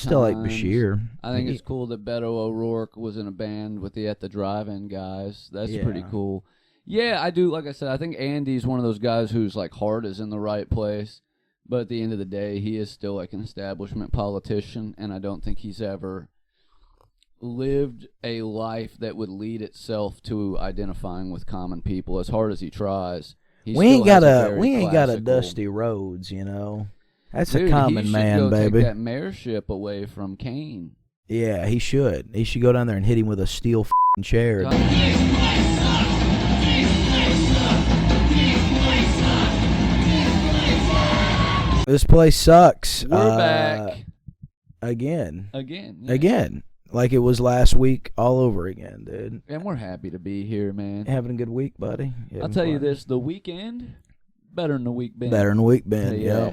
Still like Bashir. I think it's cool that Beto O'Rourke was in a band with the At the Drive-In guys. That's pretty cool. Yeah, I do. Like I said, I think Andy's one of those guys whose like heart is in the right place. But at the end of the day, he is still like an establishment politician, and I don't think he's ever lived a life that would lead itself to identifying with common people. As hard as he tries, we ain't got a Dusty Rhodes, you know. That's a common man, baby. Take that mayorship away from Kane. Yeah, he should. He should go down there and hit him with a steel chair. This place sucks. We're back. Again. Yeah. Again. Like it was last week all over again, dude. And we're happy to be here, man. Having a good week, buddy. I'll tell you this, the weekend, better than the week been. Better than the week been, yeah.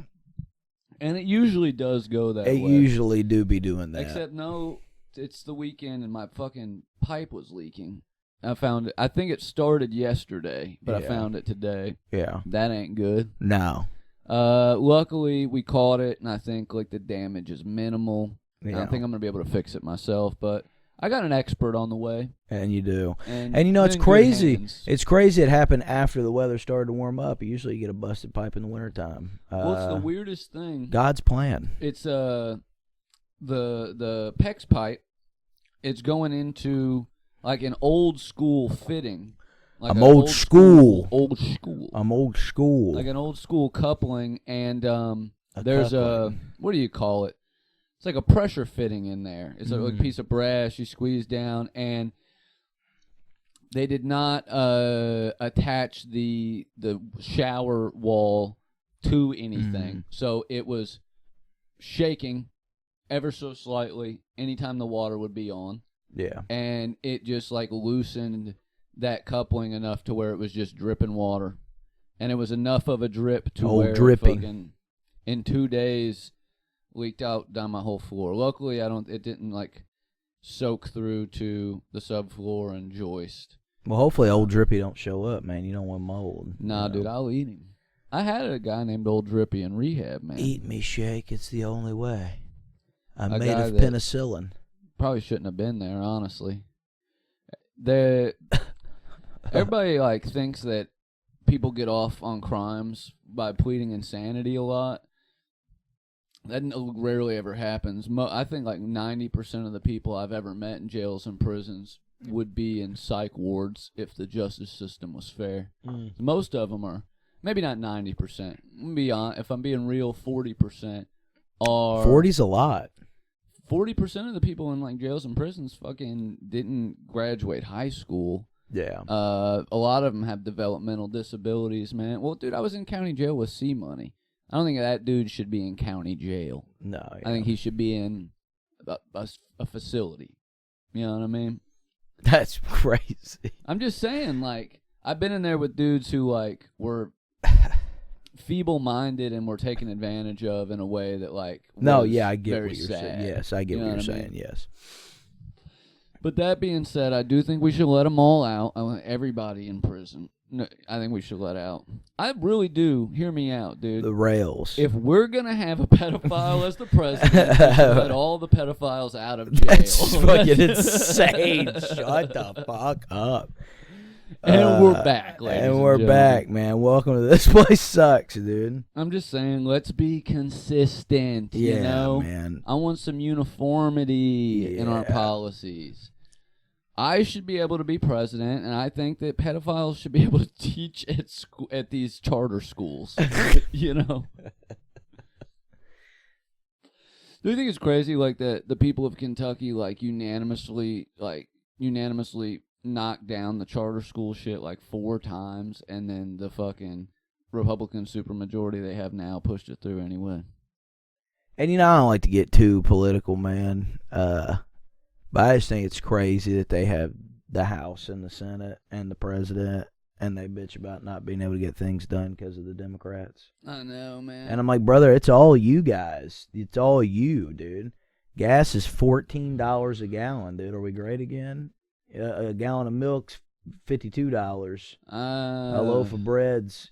And it usually does go that way. It usually do be doing that. Except, no, it's the weekend and my fucking pipe was leaking. I found it. I think it started yesterday, but I found it today. Yeah. That ain't good. No. Luckily, we caught it, and I think like the damage is minimal. Yeah. I think I'm going to be able to fix it myself, but I got an expert on the way. And you do. And you know, it's crazy. It's crazy it happened after the weather started to warm up. Usually you get a busted pipe in the wintertime. Well, it's the weirdest thing. God's plan. It's the PEX pipe. It's going into like an old school fitting. Like I'm old school. I'm old school. Like an old school coupling, and there's coupling. What do you call it? It's like a pressure fitting in there. It's like a piece of brass you squeeze down, and they did not attach the shower wall to anything. So it was shaking ever so slightly anytime the water would be on. Yeah. And it just like loosened that coupling enough to where it was just dripping water. And it was enough of a drip to where fucking in 2 days leaked out down my whole floor. Luckily, it didn't like soak through to the subfloor and joist. Well, hopefully Old Drippy don't show up, man. You don't want mold. Nah, dude, I'll eat him. I had a guy named Old Drippy in rehab, man. Eat me, Shake. It's the only way. I'm made of penicillin. Probably shouldn't have been there, honestly. Everybody like thinks that people get off on crimes by pleading insanity a lot. That rarely ever happens. I think like 90% of the people I've ever met in jails and prisons would be in psych wards if the justice system was fair. Most of them are, maybe not 90%. If I'm being real, 40% are. 40's a lot. 40% of the people in like jails and prisons fucking didn't graduate high school. Yeah. A lot of them have developmental disabilities, man. Well, dude, I was in county jail with C Money. I don't think that dude should be in county jail. No. Yeah. I think he should be in a facility. You know what I mean? That's crazy. I'm just saying, like, I've been in there with dudes who, like, were feeble-minded and were taken advantage of in a way that, like, I get what you're saying. Yes, I get what you're saying, yes. But that being said, I do think we should let them all out. I want everybody in prison. No, I think we should let out. I really do. Hear me out, dude. The rails. If we're going to have a pedophile as the president, we should let all the pedophiles out of jail. That's fucking insane. Shut the fuck up. And we're back, ladies and we're back, man. Welcome to This Place Sucks, dude. I'm just saying, let's be consistent, you know? Man. I want some uniformity in our policies. I should be able to be president, and I think that pedophiles should be able to teach at these charter schools. You know? Do you think it's crazy, like, that the people of Kentucky, like, unanimously knocked down the charter school shit, like, 4 times, and then the fucking Republican supermajority they have now pushed it through anyway? And, you know, I don't like to get too political, man. But I just think it's crazy that they have the House and the Senate and the President, and they bitch about not being able to get things done because of the Democrats. I know, man. And I'm like, brother, it's all you guys. It's all you, dude. Gas is $14 a gallon, dude. Are we great again? A gallon of milk's $52. A loaf of bread's,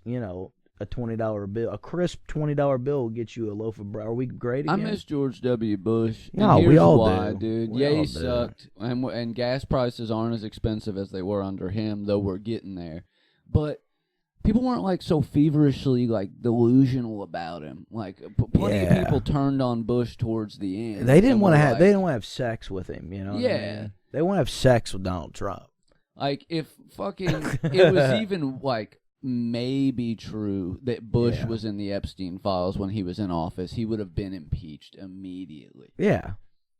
a $20 bill, a crisp $20 bill will get you a loaf of bread. Are we great again? I miss George W. Bush. No, and we here's all why, do. dude. We Yeah, all he do. sucked, and gas prices aren't as expensive as they were under him, though we're getting there. But people weren't like so feverishly like delusional about him. Like plenty of people turned on Bush towards the end. They didn't want to like, have. They didn't want to have sex with him. You know. Yeah. What I mean? They want to have sex with Donald Trump. Like if fucking it was even like maybe true that Bush was in the Epstein files when he was in office, he would have been impeached immediately. Yeah.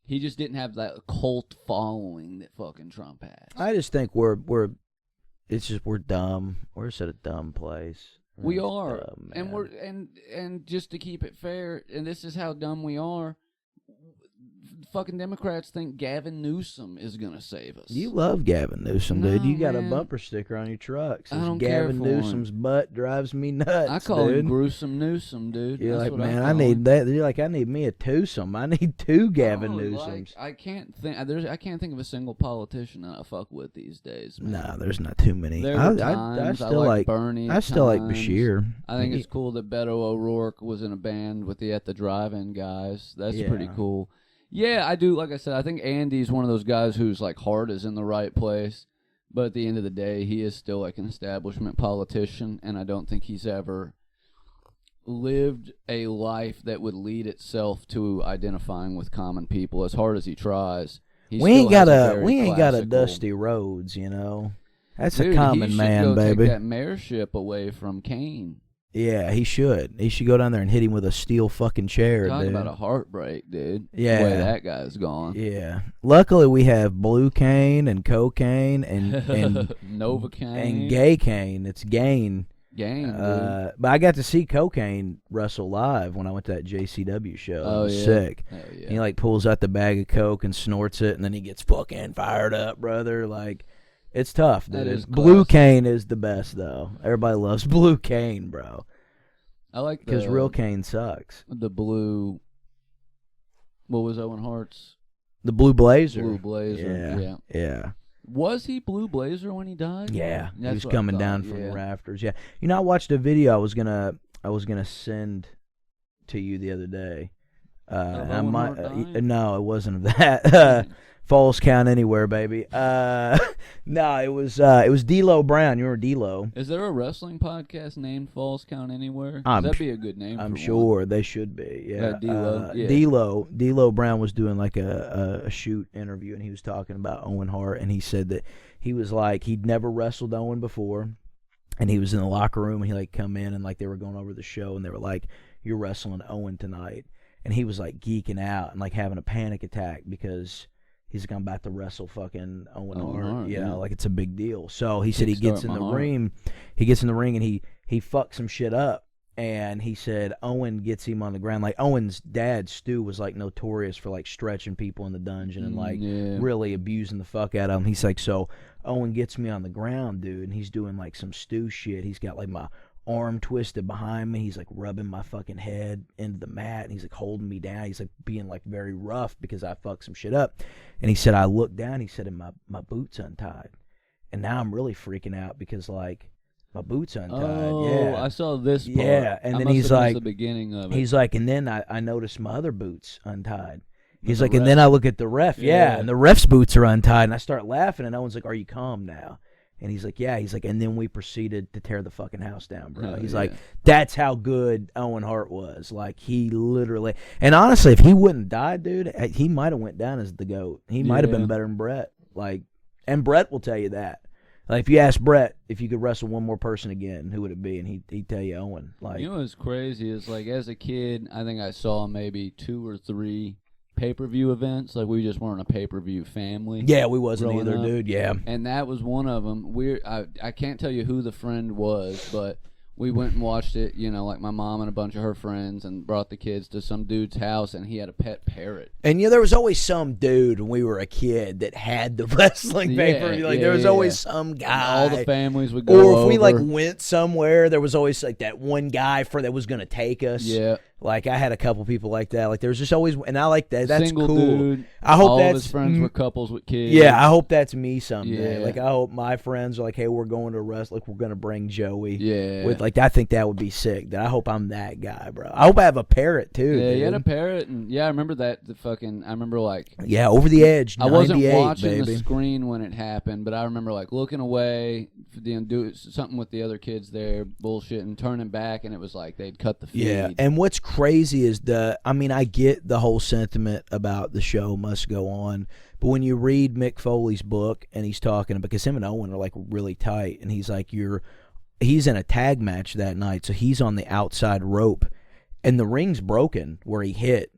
He just didn't have that cult following that fucking Trump has. I just think we're dumb. We're just at a dumb place. We are, dumb, and we're and just to keep it fair, and this is how dumb we are. Fucking Democrats think Gavin Newsom is gonna save us. You love Gavin Newsom, dude. No, You got man. a bumper sticker on your truck. I Says don't care Gavin for him. Newsom's butt drives me nuts. I call dude. him Gruesome Newsom, dude. You're That's like, what man, I I call need him. that. You're like, I need me a twosome. I need two Gavin Newsoms. I can't think. I can't think of a single politician that I fuck with these days. Man. Nah, there's not too many. There I were times still like Bernie. I still like times. Bashir. I think it's cool that Beto O'Rourke was in a band with the At the Drive-In guys. That's pretty cool. Yeah, I do. Like I said, I think Andy's one of those guys whose like heart is in the right place, but at the end of the day, he is still like an establishment politician, and I don't think he's ever lived a life that would lead itself to identifying with common people. As hard as he tries, we ain't got a Dusty Rhodes, you know. That's a common man, baby. Take that mayorship away from Kane. Yeah, he should. He should go down there and hit him with a steel fucking chair, Talk dude. about a heartbreak, dude. Yeah. The way that guy's gone. Yeah. Luckily, we have blue cane and cocaine and Novocaine and gay cane. It's gain. Gang, dude. But I got to see Cocaine wrestle live when I went to that JCW show. Oh, it was yeah. sick. Hell yeah. He like pulls out the bag of coke and snorts it, and then he gets fucking fired up, brother. Like, it's tough, dude. That is Blue classic. cane is the best, though. Everybody loves blue cane, bro. I like Because real cane sucks. the blue. What was Owen Hart's? The Blue Blazer. Blue Blazer. Yeah. Was he Blue Blazer when he died? Yeah, he That's was what I coming thought, down from yeah. the rafters. Yeah, you know, I watched a video I was gonna send to you the other day. And I Owen might, Hart dying? no, it wasn't of that. Falls count anywhere, baby. No, it was D'Lo Brown. You remember D'Lo? Is there a wrestling podcast named Falls Count Anywhere? I'm That'd be a good name. I'm for sure one. they should be. Yeah, D'Lo, yeah. D'Lo Brown was doing like a shoot interview, and he was talking about Owen Hart, and he said that he was like he'd never wrestled Owen before, and he was in the locker room, and he like come in and like they were going over the show, and they were like, "You're wrestling Owen tonight," and he was like geeking out and like having a panic attack because he's like, I'm about to wrestle fucking Owen Hart. You know, like it's a big deal. So he said he gets in the ring. He gets in the ring and he fucks some shit up. And he said Owen gets him on the ground. Like Owen's dad, Stu, was like notorious for like stretching people in the dungeon and like really abusing the fuck out of him. He's like, so Owen gets me on the ground, dude, and he's doing like some Stu shit. He's got like my arm twisted behind me. He's like rubbing my fucking head into the mat, and he's like holding me down. He's like being like very rough because I fucked some shit up. And he said I looked down, he said, and my boot's untied. And now I'm really freaking out because like my boot's untied. Oh, I saw this part. Yeah, and then I he's must have like missed the beginning of it. He's like, and then I noticed my other boots untied. He's like, and then I look at the ref, and the ref's boots are untied, and I start laughing, and Owen's like, are you calm now? And he's like, yeah. He's like, and then we proceeded to tear the fucking house down, bro. He's like, that's how good Owen Hart was. Like, he literally, and honestly, if he wouldn't died, dude, he might have went down as the GOAT. He might have been better than Brett. Like, and Brett will tell you that. Like, if you ask Brett if you could wrestle one more person again, who would it be? And he'd tell you Owen. Like, you know what's crazy is like as a kid, I think I saw maybe 2 or 3 pay-per-view events. Like we just weren't a pay-per-view family. Yeah, we wasn't either, up. dude. Yeah, and that was one of them. I can't tell you who the friend was, but we went and watched it. You know, like my mom and a bunch of her friends, and brought the kids to some dude's house, and he had a pet parrot. And there was always some dude when we were a kid that had the wrestling pay-per-view. Like there was always some guy. And all the families would go. Or if we like went somewhere, there was always like that one guy that was gonna take us. Yeah. Like I had a couple people like that. Like there's just always, and I like that. That's Single cool. dude. I hope all that's of his friends were couples with kids. Yeah, I hope that's me someday. Yeah. Like I hope my friends are like, hey, we're going to wrestling. Like we're gonna bring Joey. Yeah. With like, I think that would be sick. That I hope I'm that guy, bro. I hope I have a parrot too. Yeah, dude. he had a parrot, and I remember that. I remember like. Yeah, Over the Edge. I wasn't watching baby. the screen when it happened, but I remember like looking away, do something with the other kids there, bullshit, and turning back, and it was like they'd cut the feed. Yeah, and what's crazy is I get the whole sentiment about the show must go on, but when you read Mick Foley's book and he's talking, because him and Owen are like really tight, and he's like he's in a tag match that night, so he's on the outside rope, and the ring's broken where he hit,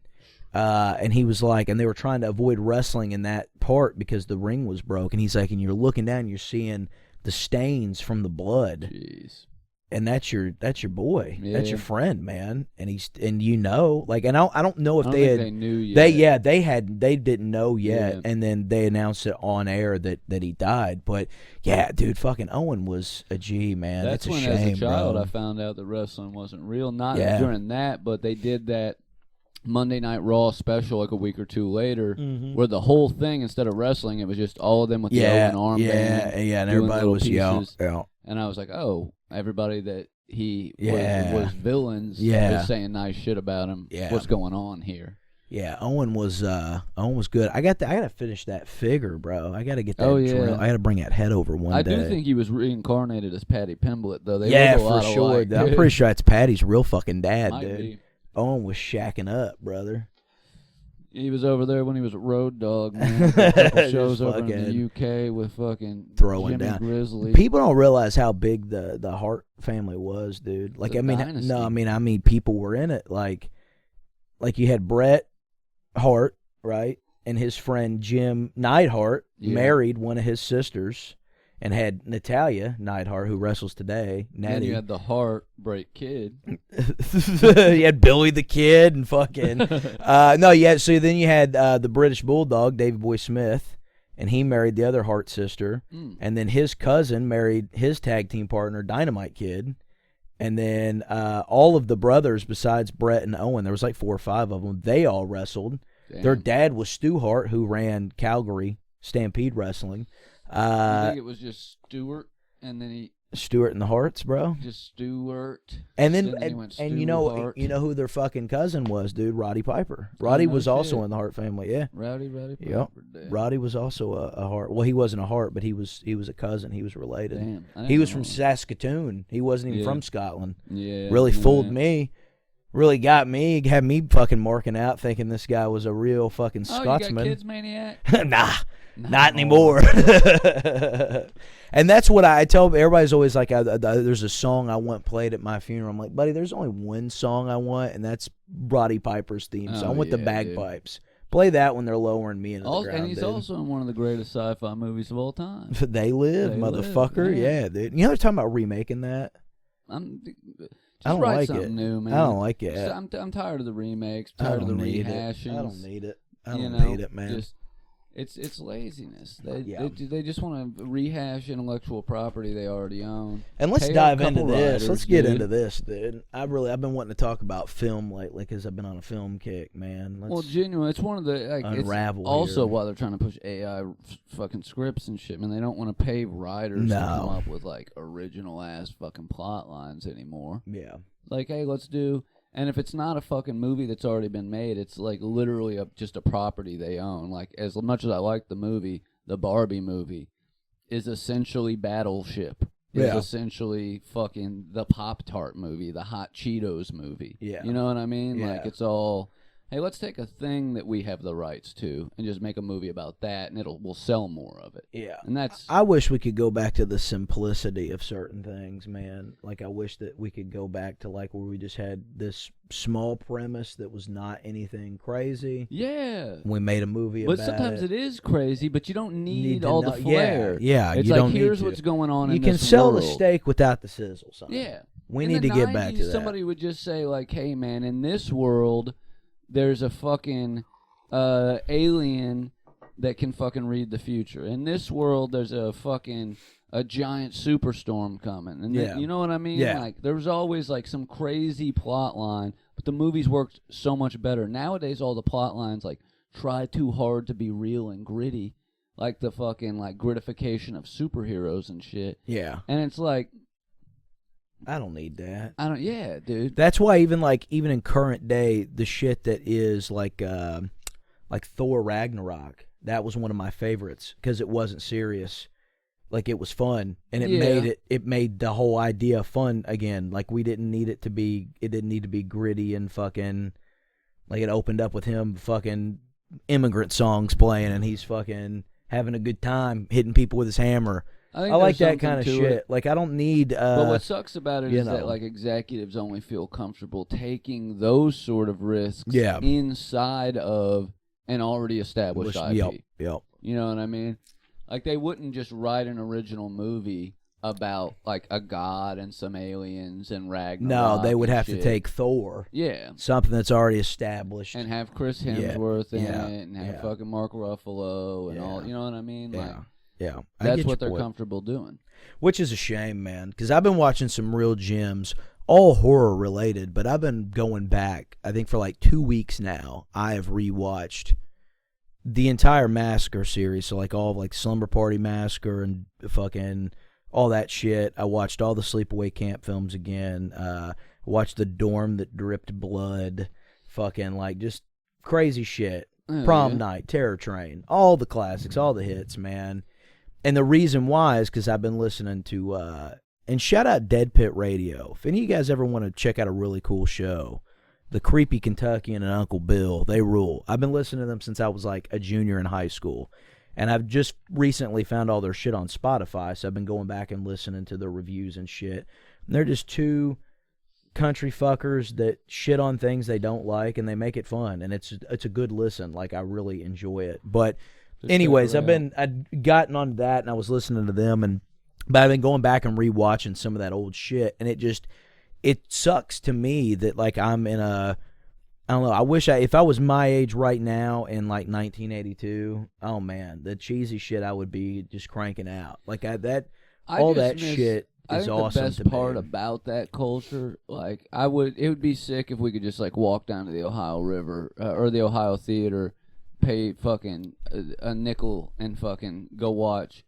and he was like, and they were trying to avoid wrestling in that part because the ring was broken. He's like, and you're looking down, you're seeing the stains from the blood. Jeez. And that's your boy. Yeah. That's your friend, man. And like, and I don't know if they knew yet. They didn't know yet, Yeah. and then they announced it on air that he died. But yeah, dude, fucking Owen was a G, man. That's it's a when, shame, as a child, bro. I found out that wrestling wasn't real. Not Yeah. during that, but they did that Monday Night Raw special like a week or two later, where the whole thing, instead of wrestling, it was just all of them with the Owen armband. Yeah, and doing everybody little was pieces. yeah. And I was like, oh, everybody that he Yeah. was villains Yeah. was saying nice shit about him. Yeah. What's going on here? Yeah, Owen was good. I gotta finish that figure, bro. I gotta get that. Oh, yeah. drill. I gotta bring that head over one I day. do think he was reincarnated as Patty Pimblett, though. They yeah, look a lot for sure. alike, I'm dude. pretty sure that's Patty's real fucking dad, Might dude. be. Owen was shacking up, brother. He was over there when he was at Road Dogg, man. A couple Just shows over in fucking the UK with fucking throwing Jimmy down. Grizzly. People don't realize how big the Hart family was, dude. Like, The I mean, dynasty. no, I mean, people were in it. Like you had Bret Hart, right, and his friend Jim Neidhart married one of his sisters, and had Natalia Neidhart, who wrestles today. Then Natty. you had the Heartbreak Kid. You had Billy the Kid and fucking no, yeah. So then you had the British Bulldog, Davey Boy Smith, and he married the other Hart sister, and then his cousin married his tag team partner, Dynamite Kid, and then all of the brothers besides Brett and Owen, there was like 4 or 5 of them. They all wrestled. Damn. Their dad was Stu Hart, who ran Calgary Stampede Wrestling. I think it was just Stewart, and then he Stewart and the Harts, bro. just Stewart, And then, he went and you Stu-Hart. know who their fucking cousin was, dude? Roddy Piper. Roddy no was also shit. in the Hart family, yeah. Rowdy Yep. Piper. Damn. Roddy was also a Hart. Well, he wasn't a Hart, but he was a cousin. He was related. Damn. I He didn't was know from that. Saskatoon. He wasn't even Yeah. from Scotland. Yeah. Really yeah. fooled me. Really got me. Had me fucking marking out, thinking this guy was a real fucking Oh, Scotsman. you got kids, Maniac? Nah. Not anymore. And that's what I tell everybody's always like, there's a song I want played at my funeral. I'm like, buddy, there's only one song I want, and that's Roddy Piper's theme song. I want the yeah, bagpipes. Play that when they're lowering me into the ground, And he's dude. also in one of the greatest sci-fi movies of all time. They Live, They Live, motherfucker. yeah. Yeah, dude. You know they're talking about remaking that? Just I don't write like something it. new, man. I don't like it. I'm tired of the remakes. I Tired of the don't need it. rehashings. I don't need it. I you don't know, need it, man. Just, it's laziness. Yeah. They just want to rehash intellectual property they already own. And let's Pay a dive into couple this. writers, Let's get dude. into this, dude. I've been wanting to talk about film lately because I've been on a film kick, man. Well, genuine. It's one of the unravel It's also here. why they're trying to push AI fucking scripts and shit. Man, they don't want to pay writers to come up with like original ass fucking plot lines anymore. Yeah. Like, hey, let's do. And if it's not a fucking movie that's already been made, it's like literally just a property they own. Like, as much as I like the movie, the Barbie movie is essentially Battleship. Is essentially fucking the Pop-Tart movie, the Hot Cheetos movie. Yeah. You know what I mean? Yeah. Like, it's all, hey, let's take a thing that we have the rights to and just make a movie about that, and we'll sell more of it. Yeah. And that's... I wish we could go back to the simplicity of certain things, man. Like, I wish that we could go back to, like, where we just had this small premise that was not anything crazy. Yeah. We made a movie about it. But sometimes it is crazy, but you don't need to all know- the flair. Yeah, It's you like, don't need here's to. what's going on You in can this sell world. the steak without the sizzle, son. Yeah. We In need the to get back 90s, to that. Somebody would just say, like, hey, man, in this world, there's a fucking alien that can fucking read the future. In this world, there's a giant superstorm coming. And Yeah. you know what I mean? Yeah. Like, there was always, like, some crazy plot line, but the movies worked so much better. Nowadays, all the plot lines like try too hard to be real and gritty, like the fucking like gratification of superheroes and shit. Yeah. And it's like, I don't need that. Yeah, dude. That's why even in current day, the shit that is like Thor Ragnarok, that was one of my favorites because it wasn't serious. Like, it was fun, and it made the whole idea fun again. Like, it didn't need to be gritty and fucking, like, it opened up with him fucking immigrant songs playing, and he's fucking having a good time hitting people with his hammer. I like that kind of shit. Like, I don't need. But what sucks about it is that like executives only feel comfortable taking those sort of risks inside of an already established IP. Yep. You know what I mean? Like, they wouldn't just write an original movie about, like, a god and some aliens and Ragnarok. No, they would have to take Thor. Yeah. Something that's already established. And have Chris Hemsworth in it and have fucking Mark Ruffalo and all. You know what I mean? Yeah. Like, yeah. That's what they're comfortable doing. Which is a shame, man, because I've been watching some real gems, all horror related, but I've been going back, I think for like 2 weeks now, I have rewatched the entire Massacre series, so like all of like Slumber Party Massacre and fucking all that shit. I watched all the Sleepaway Camp films again. Watched The Dorm That Dripped Blood. Fucking like just crazy shit. Prom Night, Terror Train, all the classics, all the hits, man. And the reason why is because I've been listening to and shout out Dead Pit Radio. If any of you guys ever want to check out a really cool show, The Creepy Kentuckian and Uncle Bill, they rule. I've been listening to them since I was like a junior in high school. And I've just recently found all their shit on Spotify, so I've been going back and listening to the reviews and shit. And they're just two country fuckers that shit on things they don't like, and they make it fun. And it's a good listen. Like, I really enjoy it. But anyways, I'd gotten on that, and I was listening to them, but I've been going back and rewatching some of that old shit, and it sucks to me that, like, I'm in a, I don't know, I wish if I was my age right now in, like, 1982, oh, man, the cheesy shit I would be just cranking out. Like, shit is awesome. The best part about that culture, like, it would be sick if we could just, like, walk down to the Ohio River, or the Ohio Theater, pay fucking a nickel and fucking go watch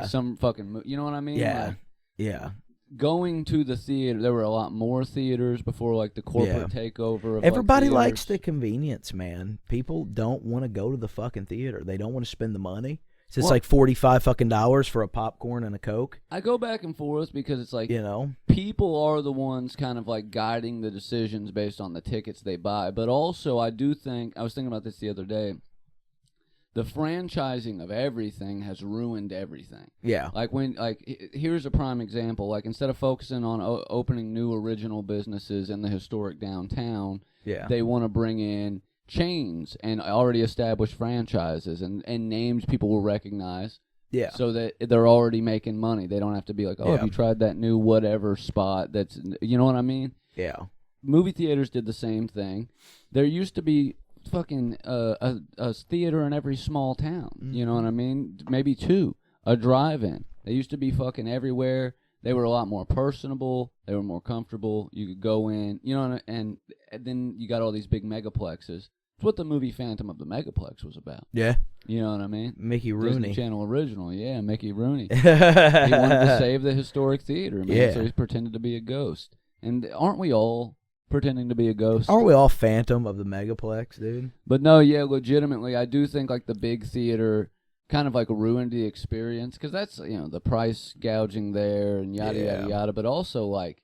some fucking, you know what I mean? Yeah, like, yeah. Going to the theater, there were a lot more theaters before, like, the corporate takeover of everybody like, likes the convenience, man. People don't want to go to the fucking theater. They don't want to spend the money. So it's like $45 fucking for a popcorn and a Coke. I go back and forth because it's like, you know, people are the ones kind of like guiding the decisions based on the tickets they buy. But also, I do think, I was thinking about this the other day, the franchising of everything has ruined everything. Yeah. Here's a prime example. Like, instead of focusing on opening new original businesses in the historic downtown, they want to bring in chains and already established franchises and names people will recognize. Yeah. So that they're already making money. They don't have to be like, have you tried that new whatever spot that's, you know what I mean? Yeah. Movie theaters did the same thing. There used to be fucking a theater in every small town. You know what I mean? Maybe two. A drive-in. They used to be fucking everywhere. They were a lot more personable. They were more comfortable. You could go in, you know, and then you got all these big megaplexes. It's what the movie Phantom of the Megaplex was about. Yeah. You know what I mean? Mickey Rooney. Disney Channel original. Yeah, Mickey Rooney. He wanted to save the historic theater, man. Yeah. So he's pretended to be a ghost. And aren't we all pretending to be a ghost? Aren't we all Phantom of the Megaplex, dude? But no, yeah, legitimately, I do think like the big theater kind of like ruined the experience because that's, you know, the price gouging there and yada yada yada. But also, like,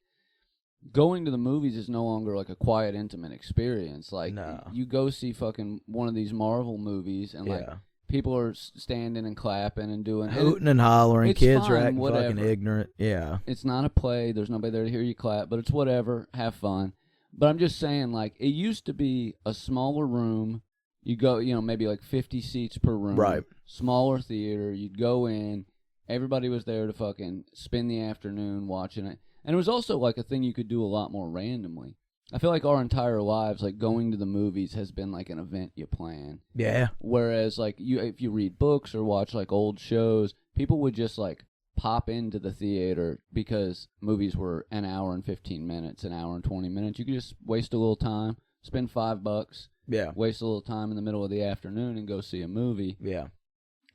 going to the movies is no longer like a quiet, intimate experience. Like, you go see fucking one of these Marvel movies and like people are standing and clapping and doing hooting and hollering. Kids fine, are acting whatever. fucking ignorant. Yeah, it's not a play. There's nobody there to hear you clap, but it's whatever. Have fun. But I'm just saying, like, it used to be a smaller room. You go, you know, maybe like 50 seats per room. Right. Smaller theater. You'd go in. Everybody was there to fucking spend the afternoon watching it. And it was also like a thing you could do a lot more randomly. I feel like our entire lives, like, going to the movies has been like an event you plan. Yeah. Whereas, like, if you read books or watch like old shows, people would just like pop into the theater because movies were an hour and 15 minutes, an hour and 20 minutes. You could just waste a little time, spend $5, waste a little time in the middle of the afternoon and go see a movie. Yeah.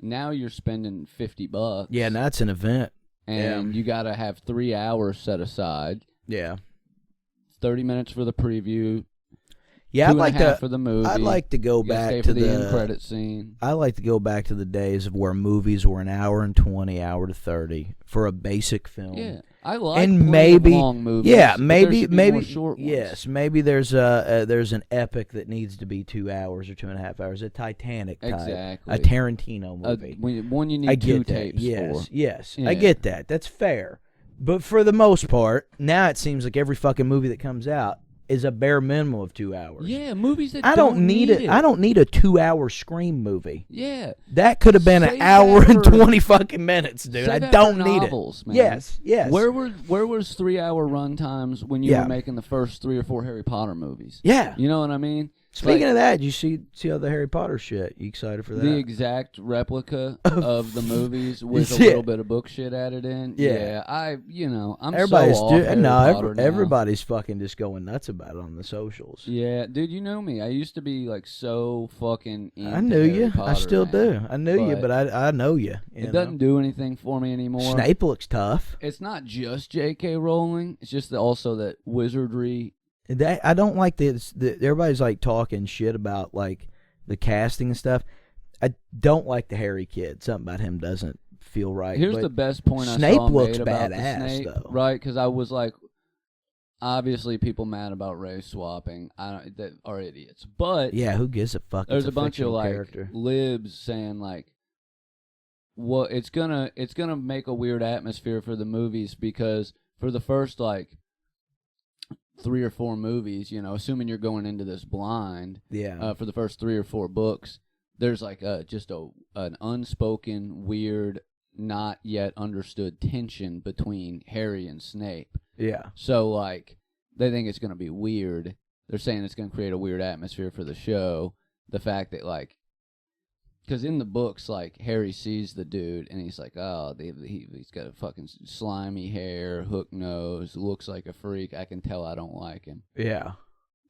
Now you're spending $50. Yeah, and that's an event. And you got to have 3 hours set aside. Yeah. 30 minutes for the preview. Yeah, I'd like to for the movie. I'd like to go back to the end credit scene. I like to go back to the days of where movies were an hour and 20, hour to 30 for a basic film. Yeah, I like long movies. Yeah, maybe short ones. Yes, maybe there's an epic that needs to be 2 hours or 2.5 hours. A Titanic type, exactly. A Tarantino movie. One you need 2 tapes yes, for. Yes, yeah. I get that. That's fair. But for the most part, now it seems like every fucking movie that comes out is a bare minimum of 2 hours. Yeah, movies that I don't need it. I don't need a 2-hour Scream movie. Yeah, that could have been an hour and 20 fucking minutes, dude. I don't need novels, it. Man. Yes. Where was 3-hour run times when you were making the first 3 or 4 Harry Potter movies? Yeah, you know what I mean. Speaking of that, you see all the Harry Potter shit? You excited for that? The exact replica of the movies with a little bit of book shit added in. Yeah, I'm everybody's so off everybody's fucking just going nuts about it on the socials. Yeah, dude, you know me. I used to be like so fucking into I knew Harry you. Potter, I still do. man. I knew you, but I know you. It doesn't do anything for me anymore. Snape looks tough. It's not just J.K. Rowling. It's just also that wizardry. I don't like this. Everybody's like talking shit about like the casting and stuff. I don't like the Harry kid. Something about him doesn't feel right. Here's the best point I Snape saw looks made about badass, the Snape, though. right? Because I was like, obviously people mad about race swapping that are idiots, but yeah, who gives a fuck? There's a bunch of like character. libs saying like, well, it's gonna make a weird atmosphere for the movies because for the first like 3 or 4 movies, assuming you're going into this blind, for the first 3 or 4 books, there's like just an unspoken, weird, not yet understood tension between Harry and Snape. Yeah. So like they think it's gonna be weird. They're saying it's gonna create a weird atmosphere for the show. The fact that like, because in the books, like, Harry sees the dude, and he's like, oh, he's got a fucking slimy hair, hook nose, looks like a freak. I can tell I don't like him. Yeah.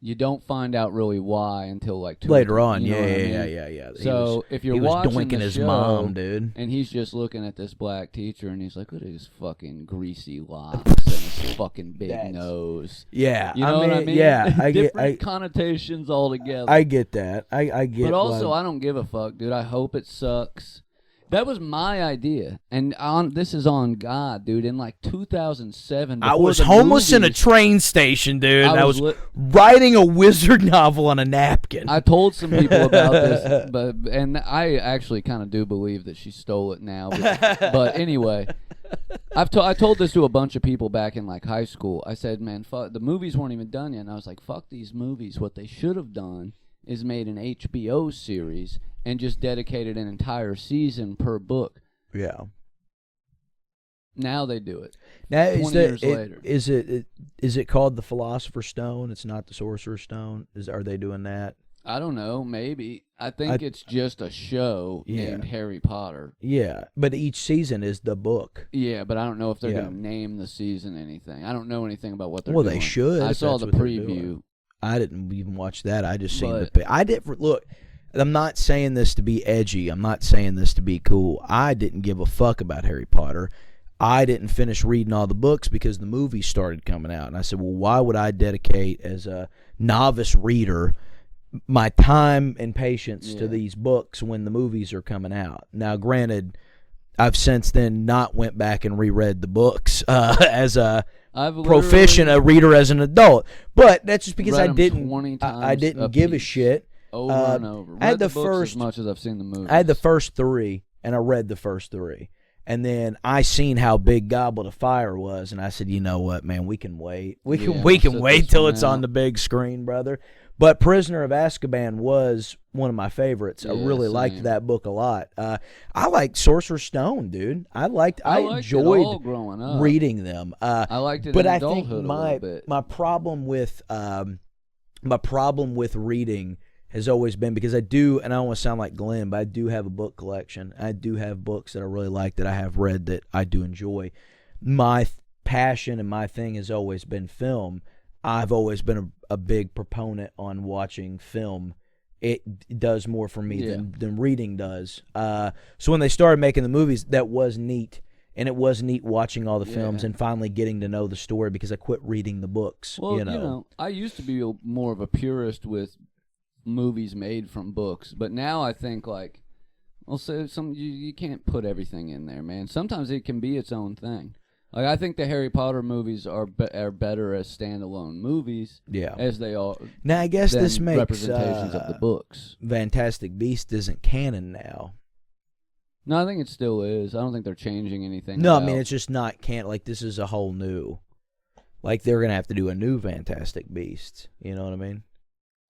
You don't find out really why until, like, later on. Yeah. So, if you're watching he was doinking his show, mom, dude. And he's just looking at this black teacher, and he's like, look at his fucking greasy locks and his fucking big nose. Yeah. You know what I mean? Yeah. Different connotations altogether. I get that. I get. But also, I don't give a fuck, dude. I hope it sucks. That was my idea, and this is on God, dude. In like 2007, I was homeless in a train station, dude. I was writing a wizard novel on a napkin. I told some people about this, and I actually kind of do believe that she stole it now. But anyway, I told this to a bunch of people back in like high school. I said, man, fuck, the movies weren't even done yet, and I was like, fuck these movies. What they should have done is made an HBO series and just dedicated an entire season per book. Yeah. Now they do it. Now 20 years later. Is it called the Philosopher's Stone? It's not the Sorcerer's Stone? Are they doing that? I don't know. Maybe. I think it's just a show named Harry Potter. Yeah, but each season is the book. Yeah, but I don't know if they're going to name the season anything. I don't know anything about what they're doing. Well, they should. I saw the preview. I didn't even watch that. I just seen the. I didn't look. I'm not saying this to be edgy. I'm not saying this to be cool. I didn't give a fuck about Harry Potter. I didn't finish reading all the books because the movies started coming out, and I said, well, why would I dedicate as a novice reader my time and patience to these books when the movies are coming out? Now, granted, I've since then not went back and reread the books as a proficient a reader as an adult, but that's just because I didn't give a shit over and over. I had the first as much as I've seen the movies. I had the first 3, and I read the first 3, and then I seen how big Goblet of Fire was, and I said, you know what, man, we can wait. We can wait till it's on the big screen, brother. But Prisoner of Azkaban was one of my favorites. I really liked that book a lot. I liked Sorcerer's Stone, dude. I enjoyed it all growing up. Reading them. I liked it but in I adulthood think a little bit. my problem with reading has always been, because I do, and I don't want to sound like Glenn, but I do have a book collection. I do have books that I really like that I have read that I do enjoy. My passion and my thing has always been film. I've always been a big proponent on watching film. It does more for me than reading does. So when they started making the movies, that was neat. And it was neat watching all the films and finally getting to know the story, because I quit reading the books. Well, you know, I used to be more of a purist with movies made from books, but now I think, like, I'll say you can't put everything in there, man. Sometimes it can be its own thing. Like, I think the Harry Potter movies are better as standalone movies, as they are. Now, I guess this makes representations of the books. Fantastic Beasts isn't canon now. No, I think it still is. I don't think they're changing anything. No, I mean, it's just not canon. Like, this is a whole new. Like, they're gonna have to do a new Fantastic Beasts. You know what I mean?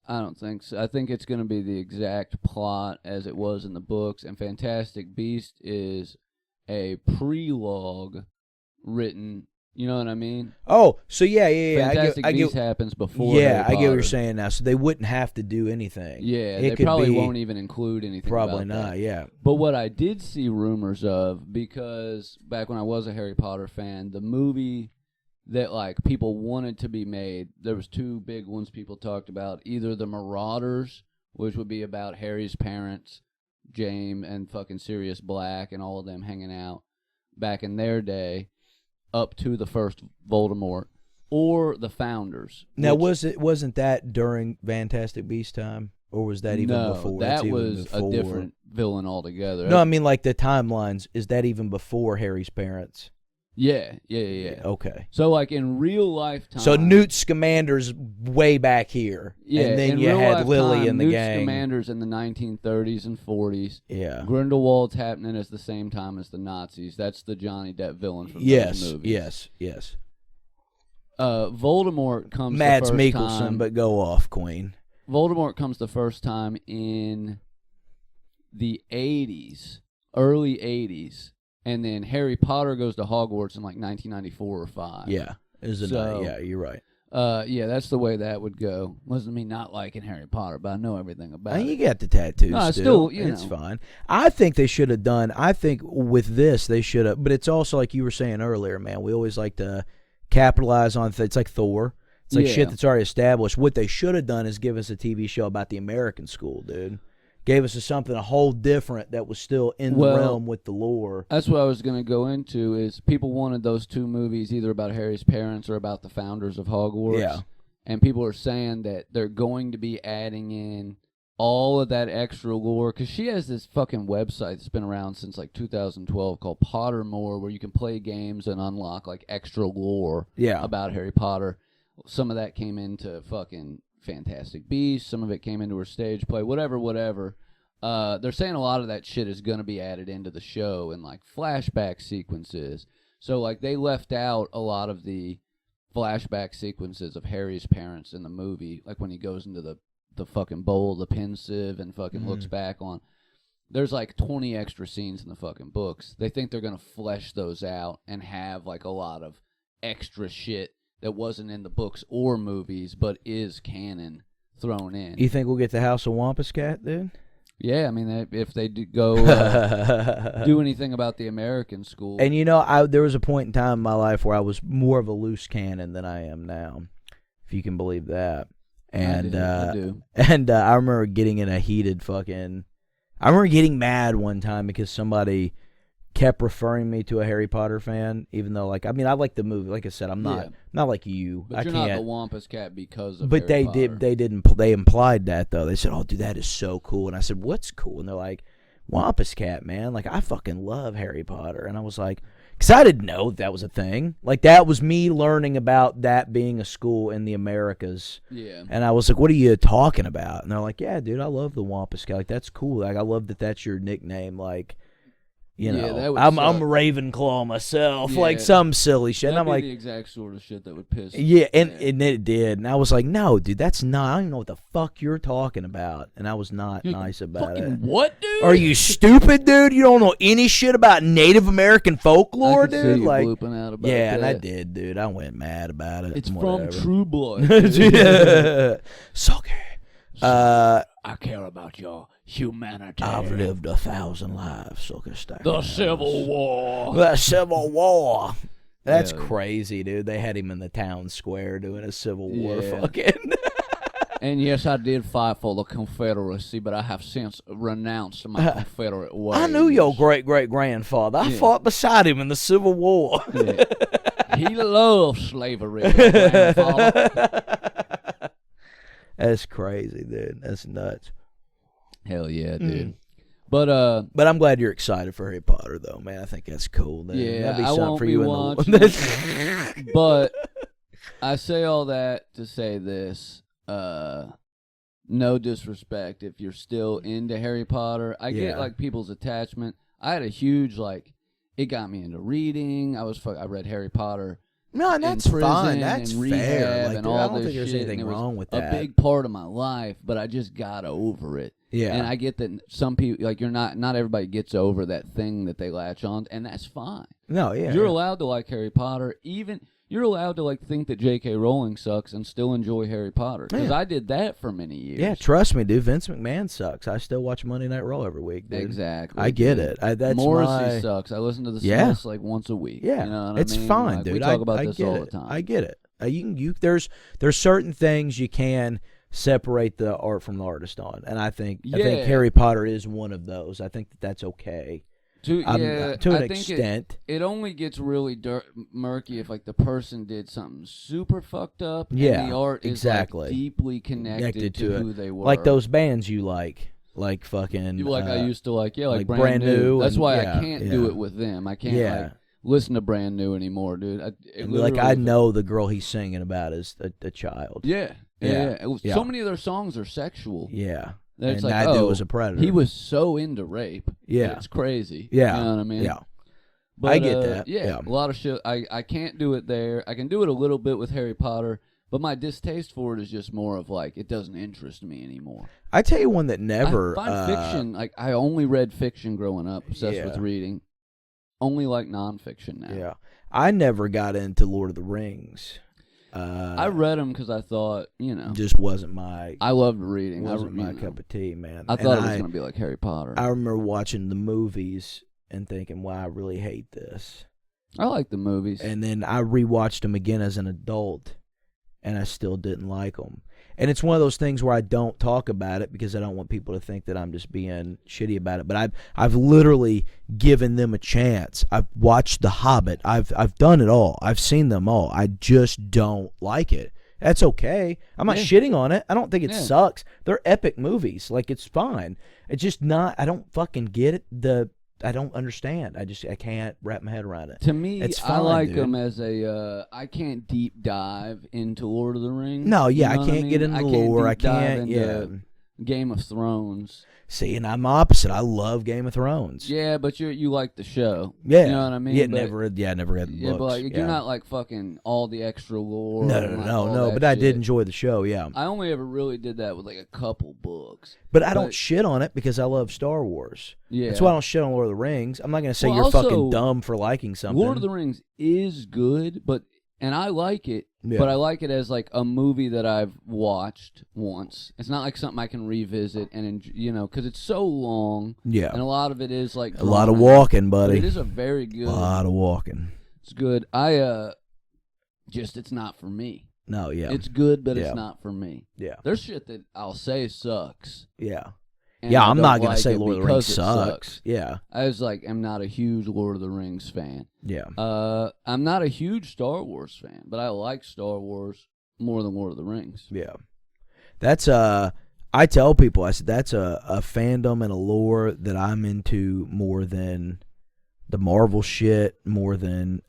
I don't think so. I think it's gonna be the exact plot as it was in the books, and Fantastic Beast is a prelogue written. You know what I mean? Oh, so yeah. Fantastic Beasts happens before. Yeah, Harry Potter. I get what you're saying now. So they wouldn't have to do anything. Yeah, they probably won't even include anything. Probably about not. that. Yeah. But what I did see rumors of, because back when I was a Harry Potter fan, the movie that like people wanted to be made, there was two big ones people talked about. Either The Marauders, which would be about Harry's parents, James and fucking Sirius Black, and all of them hanging out back in their day, up to the first Voldemort, or The Founders. Now, wasn't that during Fantastic Beasts time, or was that even before? That was a different villain altogether. No, I mean, like, the timelines. Is that even before Harry's parents? Yeah. Okay. So, like, in real life time... So, Newt Scamander's way back here. Yeah, and then you had Lily in the gang. Newt Scamander's in the 1930s and 40s. Yeah. Grindelwald's happening at the same time as the Nazis. That's the Johnny Depp villain from those movies. Yes. Voldemort comes Mads the first Mikkelsen, time... but go off, Queen. Voldemort comes the first time in the 80s, early 80s. And then Harry Potter goes to Hogwarts in like 1994 or 5. Yeah. Yeah, you're right. Yeah, that's the way that would go. Wasn't me not liking Harry Potter, but I know everything about it. You got the tattoos still. It's fine. I think they should have done, with this, they should have, but it's also like you were saying earlier, man, we always like to capitalize on, it's like Thor. It's like shit that's already established. What they should have done is give us a TV show about the American school, dude. Gave us something a whole different that was still in the realm with the lore. That's what I was going to go into, is people wanted those two movies either about Harry's parents or about the founders of Hogwarts. Yeah. And people are saying that they're going to be adding in all of that extra lore, because she has this fucking website that's been around since like 2012 called Pottermore, where you can play games and unlock like extra lore about Harry Potter. Some of that came into fucking Fantastic Beasts, some of it came into her stage play, whatever. They're saying a lot of that shit is going to be added into the show in like flashback sequences. So like they left out a lot of the flashback sequences of Harry's parents in the movie, like when he goes into the fucking bowl, the pensive, and fucking looks back on. There's like 20 extra scenes in the fucking books. They think they're going to flesh those out and have like a lot of extra shit that wasn't in the books or movies, but is canon thrown in. You think we'll get the House of Wampus Cat, dude? Yeah, I mean, if they go do anything about the American school. And there was a point in time in my life where I was more of a loose cannon than I am now, if you can believe that. And I do. And I remember getting in a heated fucking... I remember getting mad one time because somebody kept referring me to a Harry Potter fan, even though, like, I mean, I like the movie. Like I said, I'm not like you. But you're not the Wampus Cat because of But Harry Potter. They implied that, though. They said, oh, dude, that is so cool. And I said, what's cool? And they're like, Wampus Cat, man. Like, I fucking love Harry Potter. And I was like, because I didn't know that was a thing. Like, that was me learning about that being a school in the Americas. Yeah. And I was like, what are you talking about? And they're like, yeah, dude, I love the Wampus Cat. Like, that's cool. Like, I love that that's your nickname. Like, I'm Ravenclaw myself, like some silly shit. That'd and I'm like, the exact sort of shit that would piss. Yeah, and it did. And I was like, no, dude, that's not. I don't even know what the fuck you're talking about. And I was not nice about it. What, dude? Are you stupid, dude? You don't know any shit about Native American folklore, dude? See you like, blooping out about yeah, that. and I did, dude. I went mad about it. It's and from whatever. True Blood. Yeah. Sucker. I care about your humanity. I've lived 1,000 lives, so I can stack The hands. Civil War. The Civil War. That's Yeah. crazy, dude. They had him in the town square doing a Civil War Yeah. fucking. And yes, I did fight for the Confederacy, but I have since renounced my Confederate ways. I knew your great-great-grandfather. I fought beside him in the Civil War. Yeah. He loved slavery, your grandfather. That's crazy, dude. That's nuts. Hell yeah, dude. But But I'm glad you're excited for Harry Potter, though, man. I think that's cool. Dude. yeah, That'd be I something won't for be you watching. the But I say all that to say this. No disrespect if you're still into Harry Potter. I get like people's attachment. I had a huge it got me into reading. I read Harry Potter. No, and that's in prison fine. That's and fair. rehab Like, and dude, all I don't this think there's shit, anything and it was wrong with that. a big part of my life, but I just got over it. Yeah. And I get that some people you're not everybody gets over that thing that they latch on, and that's fine. No, yeah. You're allowed to like Harry Potter, even you're allowed to think that J.K. Rowling sucks and still enjoy Harry Potter. Because I did that for many years. Yeah, trust me, dude. Vince McMahon sucks. I still watch Monday Night Raw every week, dude. Exactly. I get it. That's Morrissey sucks. I listen to the Smiths once a week. Yeah, you know what it's I mean? fine, dude. We talk about I this get all it. the time. I get it. There's certain things you can separate the art from the artist on, and I think Harry Potter is one of those. I think that's okay. To an extent. It only gets really murky if the person did something super fucked up. Yeah, and the art is deeply connected to who they were. Like those bands you like fucking. I used to like Brand New. That's why I can't do it with them. I can't listen to Brand New anymore, dude. I know the girl he's singing about is a child. Yeah. So many of their songs are sexual. Yeah. And that dude was a predator. He was so into rape. Yeah. It's crazy. Yeah. You know what I mean? Yeah. But, I get that. Yeah, a lot of shit. I can't do it there. I can do it a little bit with Harry Potter, but my distaste for it is just more of it doesn't interest me anymore. I tell you one that never. I find fiction, I only read fiction growing up, obsessed with reading. Only like nonfiction now. Yeah. I never got into Lord of the Rings. I read them because I thought, just wasn't my. I loved reading. Wasn't my cup of tea, man. I thought it was going to be like Harry Potter. I remember watching the movies and thinking, "Wow, I really hate this." I like the movies, and then I rewatched them again as an adult, and I still didn't like them. And it's one of those things where I don't talk about it because I don't want people to think that I'm just being shitty about it. But I've literally given them a chance. I've watched The Hobbit. I've done it all. I've seen them all. I just don't like it. That's okay. I'm not shitting on it. I don't think it sucks. They're epic movies. It's fine. It's just not. I don't fucking get it. I don't understand. I can't wrap my head around it. To me, it's fine, I like dude. them as I can't deep dive into Lord of the Rings. No, yeah, you know I can't get into the lore. I can't, Game of Thrones. See, and I'm opposite. I love Game of Thrones. Yeah, but you like the show. Yeah. You know what I mean? Yeah, never read the books. Yeah, but you're not fucking all the extra lore. No, but I did enjoy the show, yeah. I only ever really did that with a couple books. But I don't shit on it because I love Star Wars. Yeah. That's why I don't shit on Lord of the Rings. I'm not going to say you're fucking dumb for liking something. Lord of the Rings is good, and I like it, but I like it as a movie that I've watched once. It's not like something I can revisit and because it's so long. Yeah, and a lot of it is a lot of walking, buddy. It is a very good. A lot of walking. It's good. It's not for me. No, yeah, it's good, but it's not for me. Yeah, there's shit that I'll say sucks. Yeah. Yeah, I'm not going to say Lord of the Rings sucks. Yeah. I was I'm not a huge Lord of the Rings fan. Yeah. I'm not a huge Star Wars fan, but I like Star Wars more than Lord of the Rings. Yeah. That's I tell people, I said that's a fandom and a lore that I'm into more than the Marvel shit, more than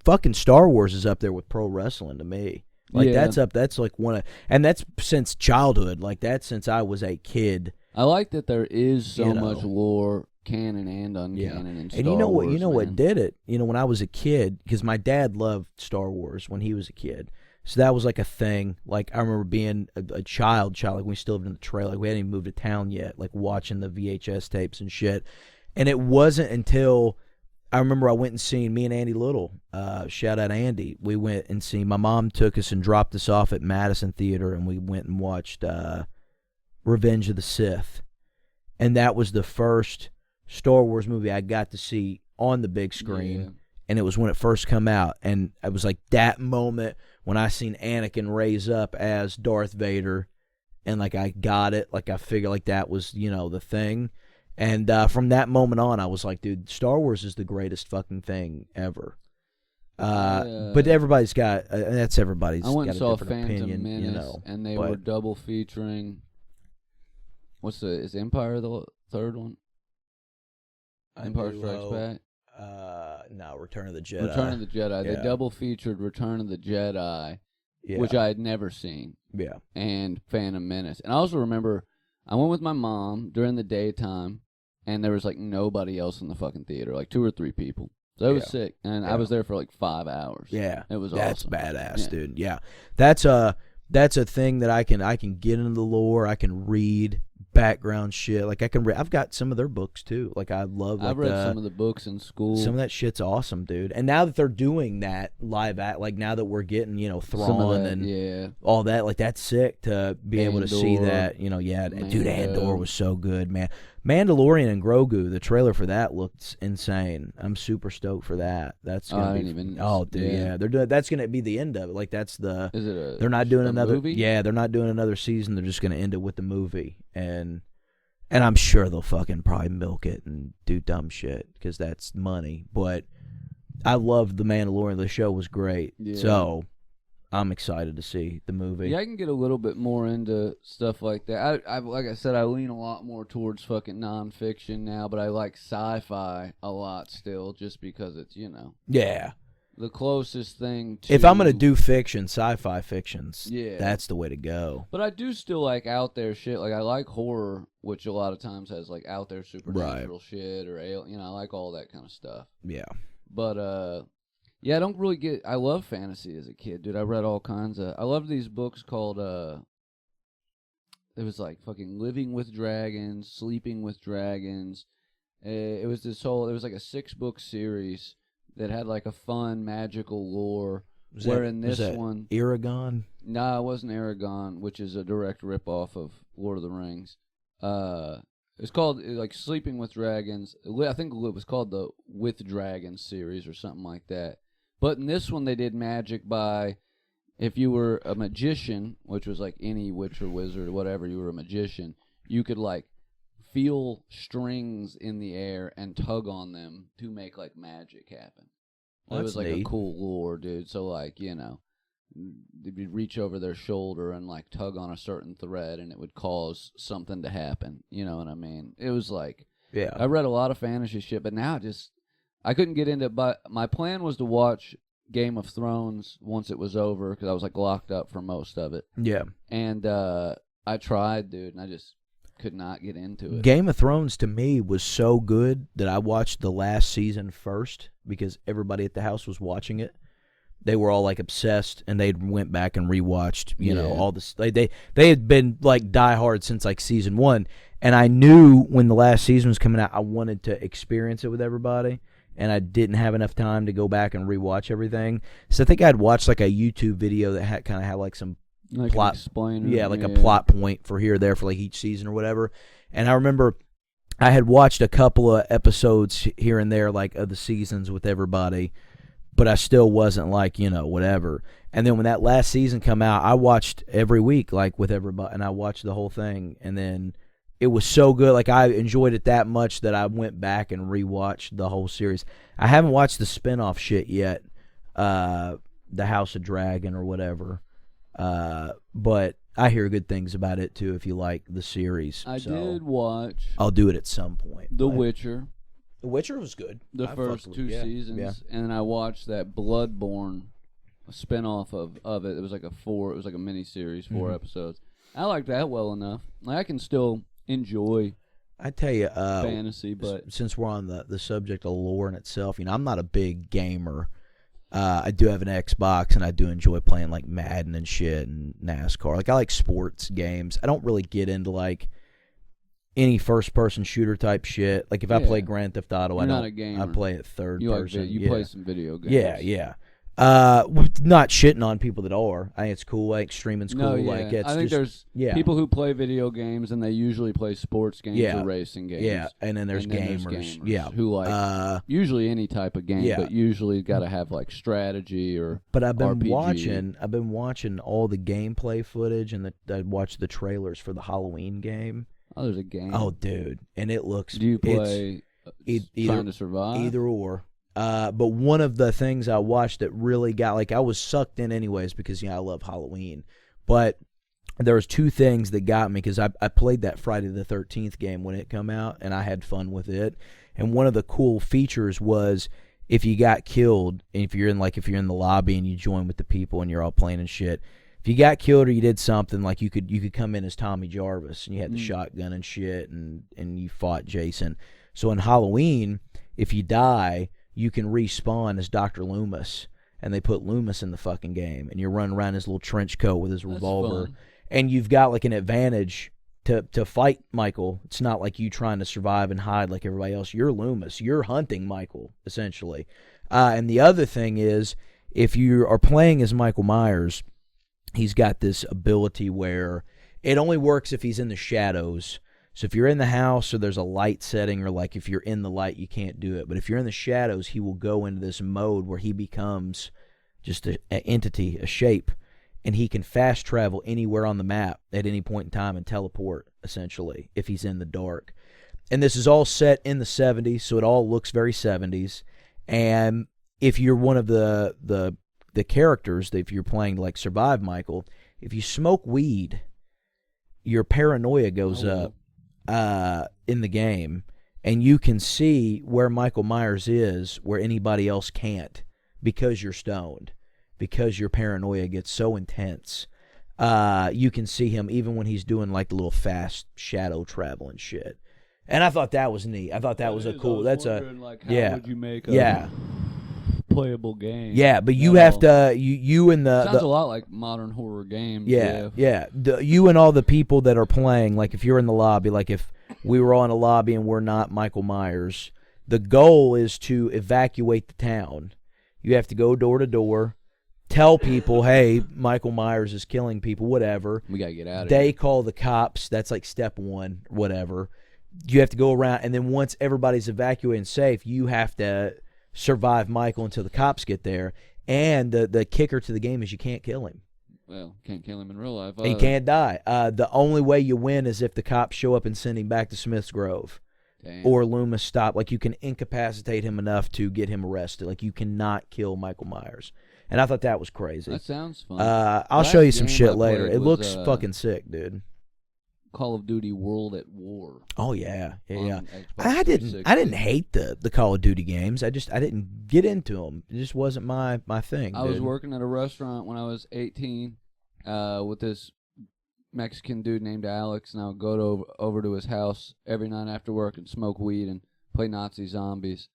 fucking Star Wars is up there with pro wrestling to me. That's and that's since childhood, that's since I was a kid. I like that there is so much lore, canon and uncanon in Star Wars. And you know what did it? When I was a kid, because my dad loved Star Wars when he was a kid. So that was a thing. I remember being a child, we still lived in the trailer. We hadn't even moved to town yet, watching the VHS tapes and shit. And it wasn't until I remember I went and seen me and Andy Little. Shout out Andy. We went and seen. My mom took us and dropped us off at Madison Theater, and we went and watched Revenge of the Sith. And that was the first Star Wars movie I got to see on the big screen. Yeah. And it was when it first come out. And it was like that moment when I seen Anakin raise up as Darth Vader. And like I got it. Like I figured like that was, the thing. And from that moment on, I was like, dude, Star Wars is the greatest fucking thing ever. But everybody's got that's everybody's. I went got and saw a different Phantom opinion, Menace, and they were double featuring. Is Empire the third one? Empire Strikes Back. No, Return of the Jedi. Return of the Jedi. Yeah. They double featured Return of the Jedi, Yeah. which I had never seen. Yeah. And Phantom Menace. And I also remember I went with my mom during the daytime, and there was like nobody else in the fucking theater, like 2 or 3 people. So it was sick, and I was there for like 5 hours. Yeah, it was that's awesome. badass, dude. Yeah, that's a thing that I can get into the lore. I can read background shit. Like I can read. I've got some of their books too. Like I love. Like, I've read some of the books in school. Some of that shit's awesome, dude. And now that they're doing that live act, like now that we're getting Thrawn and all that, like that's sick to be able to see that. Dude, Andor was so good, man. Mandalorian and Grogu, the trailer for that looked insane. I'm super stoked for that. That's gonna they're doing. That's gonna be the end of it. Like that's the. Is it they're not doing another movie? Yeah, they're not doing another season. They're just gonna end it with the movie, and I'm sure they'll fucking probably milk it and do dumb shit because that's money. But I loved the Mandalorian. The show was great, so I'm excited to see the movie. Yeah, I can get a little bit more into stuff like that. I like I said, I lean a lot more towards fucking nonfiction now, but I like sci-fi a lot still, just because it's Yeah. the closest thing to. If I'm gonna do fiction, sci-fi fictions, yeah, that's the way to go. But I do still like out there shit. Like I like horror, which a lot of times has like out there supernatural shit or alien. I like all that kind of stuff. Yeah. But yeah, I don't really get. I love fantasy as a kid, dude. I read all kinds of. I loved these books called. It was like fucking Living with Dragons, Sleeping with Dragons. It was this whole. It was like a 6-book series that had like a fun magical lore. Was this that one, Aragon? No, it wasn't Aragon, which is a direct ripoff of Lord of the Rings. It's called like Sleeping with Dragons. I think it was called the With Dragons series or something like that. But in this one, they did magic by, if you were a magician, which was like any witch or wizard or whatever, you were a magician, you could like feel strings in the air and tug on them to make like magic happen. It was like neat. a cool lore, dude. So like, they'd reach over their shoulder and like tug on a certain thread and it would cause something to happen. You know what I mean? It was like, I read a lot of fantasy shit, but now I couldn't get into it. But my plan was to watch Game of Thrones once it was over because I was like locked up for most of it. Yeah. And I tried, dude, and I just could not get into it. Game of Thrones to me was so good that I watched the last season first because everybody at the house was watching it. They were all like obsessed, and they went back and rewatched, all this. They had been like diehard since like season 1, and I knew when the last season was coming out, I wanted to experience it with everybody, and I didn't have enough time to go back and rewatch everything. So I think I'd watched like a YouTube video that had like some like plot, a plot point for here or there for like each season or whatever. And I remember I had watched a couple of episodes here and there like of the seasons with everybody, but I still wasn't like, whatever. And then when that last season come out, I watched every week like with everybody, and I watched the whole thing. And then it was so good, like I enjoyed it that much that I went back and rewatched the whole series. I haven't watched the spinoff shit yet, the House of Dragon or whatever. But I hear good things about it too if you like the series. I did watch. I'll do it at some point. The Witcher. The Witcher was good. The first 2 seasons, and then I watched that Bloodborne spinoff of it. It was like it was like a mini series, 4 episodes. I liked that well enough. Like I can still enjoy. I tell you, fantasy, but since we're on the subject of lore in itself, I'm not a big gamer. I do have an Xbox, and I do enjoy playing like Madden and shit and NASCAR. Like I like sports games. I don't really get into like any first-person shooter type shit. Like if I play Grand Theft Auto, You're not a gamer. I play it third person. You play some video games. Yeah. Not shitting on people that are. I think it's cool. I think streaming's cool. No, yeah. Like it's I think just, there's people who play video games and they usually play sports games or racing games. Yeah, and then there's gamers. Yeah, who like usually any type of game, but usually got to have like strategy or. But I've been RPG. watching all the gameplay footage, and I watched the trailers for the Halloween game. Oh, there's a game. Oh, dude, and it looks. Do you play Trying to Survive? Either or. But one of the things I watched that really got, like, I was sucked in anyways because, I love Halloween. But there was two things that got me because I played that Friday the 13th game when it come out, and I had fun with it. And one of the cool features was if you got killed, and if you're in the lobby and you join with the people and you're all playing and shit, if you got killed or you did something, like you could come in as Tommy Jarvis and you had the shotgun and shit and you fought Jason. So in Halloween, if you die, you can respawn as Dr. Loomis, and they put Loomis in the fucking game, and you're running around his little trench coat with his revolver, and you've got like an advantage to fight Michael. It's not like you trying to survive and hide like everybody else. You're Loomis. You're hunting Michael, essentially. And the other thing is, if you are playing as Michael Myers, he's got this ability where it only works if he's in the shadows. So if you're in the house or there's a light setting, or like if you're in the light, you can't do it. But if you're in the shadows, he will go into this mode where he becomes just an entity, a shape, and he can fast travel anywhere on the map at any point in time and teleport, essentially, if he's in the dark. And this is all set in the 70s, so it all looks very 70s. And if you're one of the characters, if you're playing like Survive Michael, if you smoke weed, your paranoia goes up. In the game, and you can see where Michael Myers is where anybody else can't because you're stoned, because your paranoia gets so intense. You can see him even when he's doing like the little fast shadow travel and shit. And I thought that was neat. I thought that was a cool. That's a like, how would you make a playable game? Yeah, but you have to you and the sounds a lot like modern horror games. Yeah. You and all the people that are playing, like if you're in the lobby, like if we were all in a lobby and we're not Michael Myers, the goal is to evacuate the town. You have to go door to door, tell people, hey, Michael Myers is killing people, whatever. We gotta get out of here. They call the cops. That's like step one, whatever. You have to go around, and then once everybody's evacuated and safe, you have to survive Michael until the cops get there. And the kicker to the game is you can't kill him. Well, can't kill him in real life. He can't die. The only way you win is if the cops show up and send him back to Smith's Grove. Damn. Or Loomis stop. Like, you can incapacitate him enough to get him arrested. Like, you cannot kill Michael Myers. And I thought that was crazy. That sounds fun. I'll show you some shit later. It looks fucking sick, dude. Call of Duty World at War. Oh yeah. I didn't hate the Call of Duty games. I didn't get into them. It just wasn't my thing. I was working at a restaurant when I was 18 with this Mexican dude named Alex, and I would go over to his house every night after work and smoke weed and play Nazi zombies.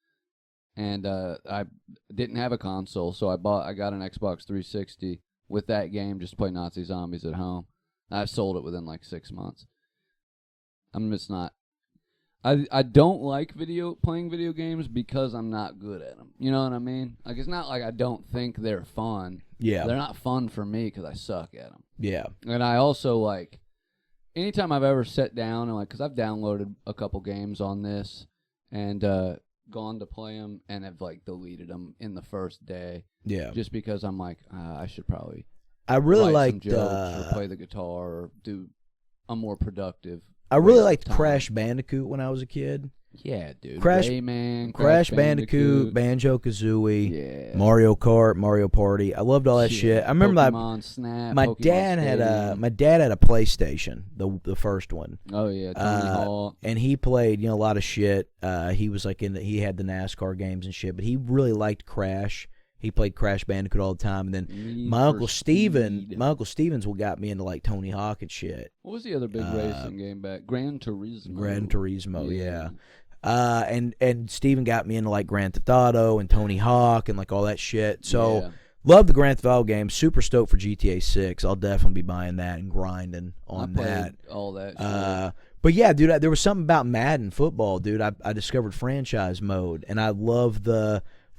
And I didn't have a console, so I got an Xbox 360 with that game just to play Nazi zombies at home. I sold it within like 6 months. It's not. I don't like playing video games because I'm not good at them. You know what I mean? Like, it's not like I don't think they're fun. Yeah. They're not fun for me because I suck at them. Yeah. And I also, like, anytime I've ever sat down and, like, because I've downloaded a couple games on this and gone to play them and have, like, deleted them in the first day. Yeah. Just because I'm like, I should probably. I really liked or play the guitar or do a more productive. I really liked Crash Bandicoot when I was a kid. Yeah, dude. Rayman, Crash Bandicoot, Banjo-Kazooie, yeah. Mario Kart, Mario Party. I loved all that shit. I remember Snap, my dad had a PlayStation, the first one. Oh yeah, Tony Hawk. And he played a lot of shit. He was like he had the NASCAR games and shit, but he really liked Crash. He played Crash Bandicoot all the time, and then my uncle Steven's what got me into like Tony Hawk and shit. What was the other big racing game back? Gran Turismo, yeah. And Steven got me into like Grand Theft Auto and Tony Hawk and like all that shit. So love the Grand Theft Auto games. Super stoked for GTA 6. I'll definitely be buying that and grinding on that. All that shit. But yeah, dude, there was something about Madden football, dude. I discovered franchise mode, and I love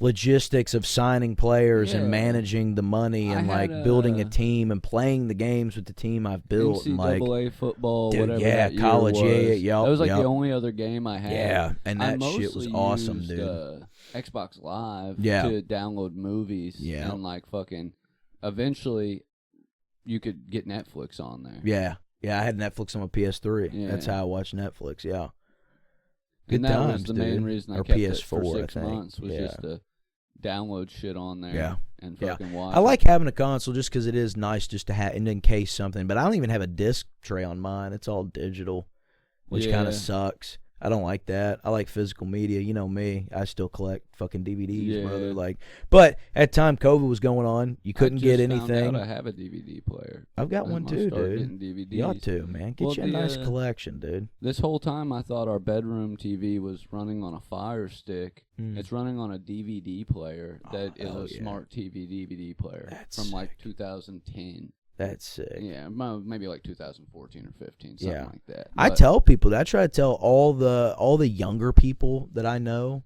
logistics of signing players and Yeah. managing the money and I had like building a team and playing the games with the team I've built. And like, NCAA football, dude, whatever yeah, that year college, was. yeah, That was like yep. the only other game I had. Yeah, and I that shit was mostly awesome, used, dude. Xbox Live Yeah. to download movies. Yeah. And like fucking, eventually, you could get Netflix on there. Yeah, I had Netflix on my PS3. Yeah. That's how I watched Netflix. Yeah, good and that times, was the dude. main reason I Or kept PS4, it for 6 I think. months was just to download shit on there. Yeah. And Yeah. fucking watch. I like having a console just because it is nice just to have in case something. But I don't even have a disc tray on mine. It's all digital, which kind of sucks. I don't like that. I like physical media. You know me. I still collect fucking DVDs, brother. Like, but at the time COVID was going on, you couldn't get anything. Found out I have a DVD player. I've got one too, dude. Getting DVDs. You ought to, man. Get you a nice collection, dude. This whole time I thought our bedroom TV was running on a Fire Stick. Mm. It's running on a DVD player that is a smart TV DVD player from like 2010. That's sick. Yeah, maybe like 2014 or 15, something like that. I tell people that. I try to tell all the younger people that I know.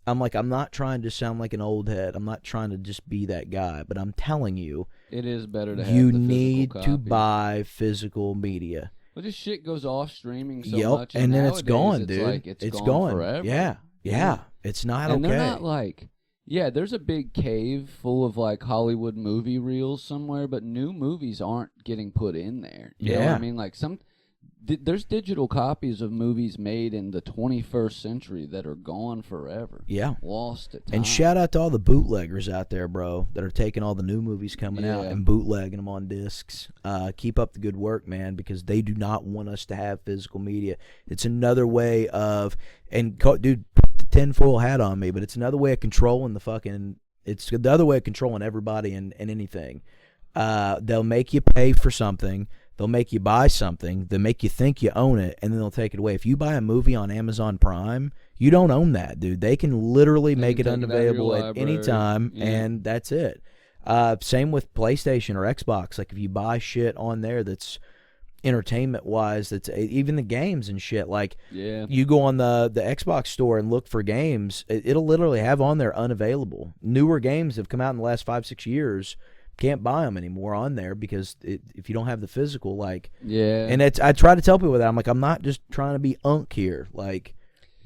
I'm like, I'm not trying to sound like an old head. I'm not trying to just be that guy. But I'm telling you, it is better to have you the need physical to copy. buy physical media. Well, this shit goes off streaming so Yep, much, and then it's nowadays gone, it's dude. like it's gone forever. Yeah. It's not and okay. they're not like, there's a big cave full of like Hollywood movie reels somewhere, but new movies aren't getting put in there. You know what I mean? Like there's digital copies of movies made in the 21st century that are gone forever. Yeah. Lost at time. And shout out to all the bootleggers out there, bro, that are taking all the new movies coming out and bootlegging them on discs. Keep up the good work, man, because they do not want us to have physical media. It's another way of, dude, put the tinfoil hat on me, but it's another way of controlling it's the other way of controlling everybody and anything. They'll make you pay for something. They'll make you buy something. They'll make you think you own it, and then they'll take it away. If you buy a movie on Amazon Prime, you don't own that, dude. They can literally make it unavailable at any time, and that's it. Same with PlayStation or Xbox. Like, if you buy shit on there that's entertainment-wise, that's even the games and shit. Like, you go on the Xbox store and look for games, it'll literally have on there unavailable. Newer games have come out in the last 5-6 years. Can't buy them anymore on there because if you don't have the physical, like, and I try to tell people that I'm like, I'm not just trying to be unk here, like,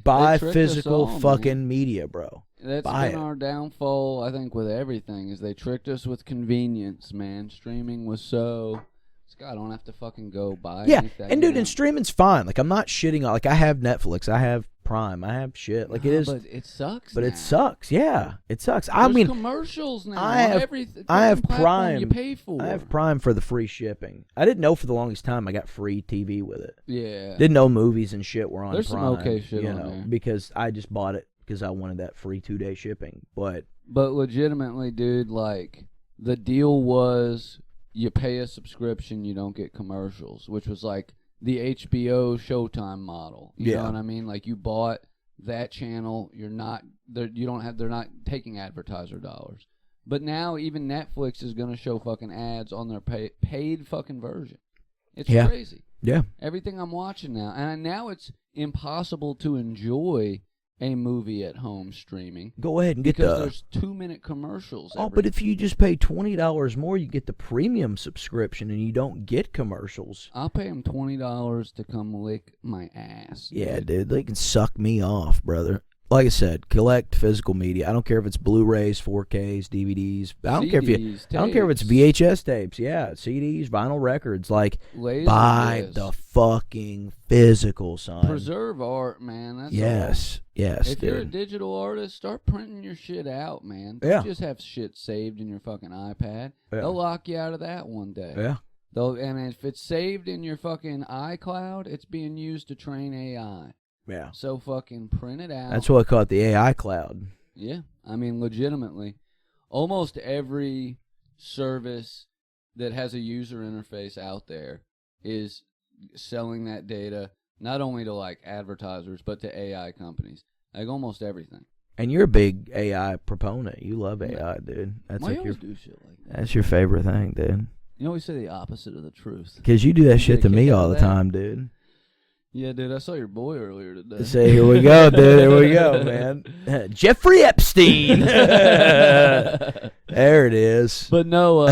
buy physical fucking media, bro. That's been our downfall, I think, with everything, is they tricked us with convenience, man. Streaming was so, I don't have to fucking go buy anything. And dude, and streaming's fine. Like, I'm not shitting on, like, I have Netflix, I have Prime, I have shit. Like, it is, but it sucks. But it sucks. Yeah, it sucks. There's commercials now. I have Prime. You pay for. I have Prime for the free shipping. I didn't know for the longest time I got free TV with it. Yeah. Didn't know movies and shit were on There's Prime. Some okay shit on there. Because I just bought it because I wanted that free 2-day shipping. But legitimately, dude, like, the deal was you pay a subscription, you don't get commercials, which was like the HBO Showtime model. You know what I mean? Like, you bought that channel, they're not taking advertiser dollars. But now even Netflix is going to show fucking ads on their paid fucking version. It's crazy. Yeah. Everything I'm watching now. And now it's impossible to enjoy a movie at home streaming. Go ahead and because there's 2-minute commercials. But if you just pay $20 more, you get the premium subscription and you don't get commercials. I'll pay them $20 to come lick my ass. Yeah, dude, they can suck me off, brother. Like I said, collect physical media. I don't care if it's Blu-rays, 4Ks, DVDs. I don't care if it's VHS tapes. Yeah, CDs, vinyl records. Like, buy the fucking physical, son. Preserve art, man. That's yes, if dude. You're a digital artist, start printing your shit out, man. Don't just have shit saved in your fucking iPad. They'll lock you out of that one day. Yeah. And if it's saved in your fucking iCloud, it's being used to train AI. Yeah. So fucking print it out. That's what I call it, the AI cloud. Yeah. I mean, legitimately, almost every service that has a user interface out there is selling that data, not only to, like, advertisers, but to AI companies. Like, almost everything. And you're a big AI proponent. You love AI, dude. That's Why like you always do shit like that? That's your favorite thing, dude. You always say the opposite of the truth. Because you do that shit to me kick out all of the that? time, dude. Yeah, dude, I saw your boy earlier today. Say, here we go, dude. Here we go, man. Jeffrey Epstein. There it is. But no,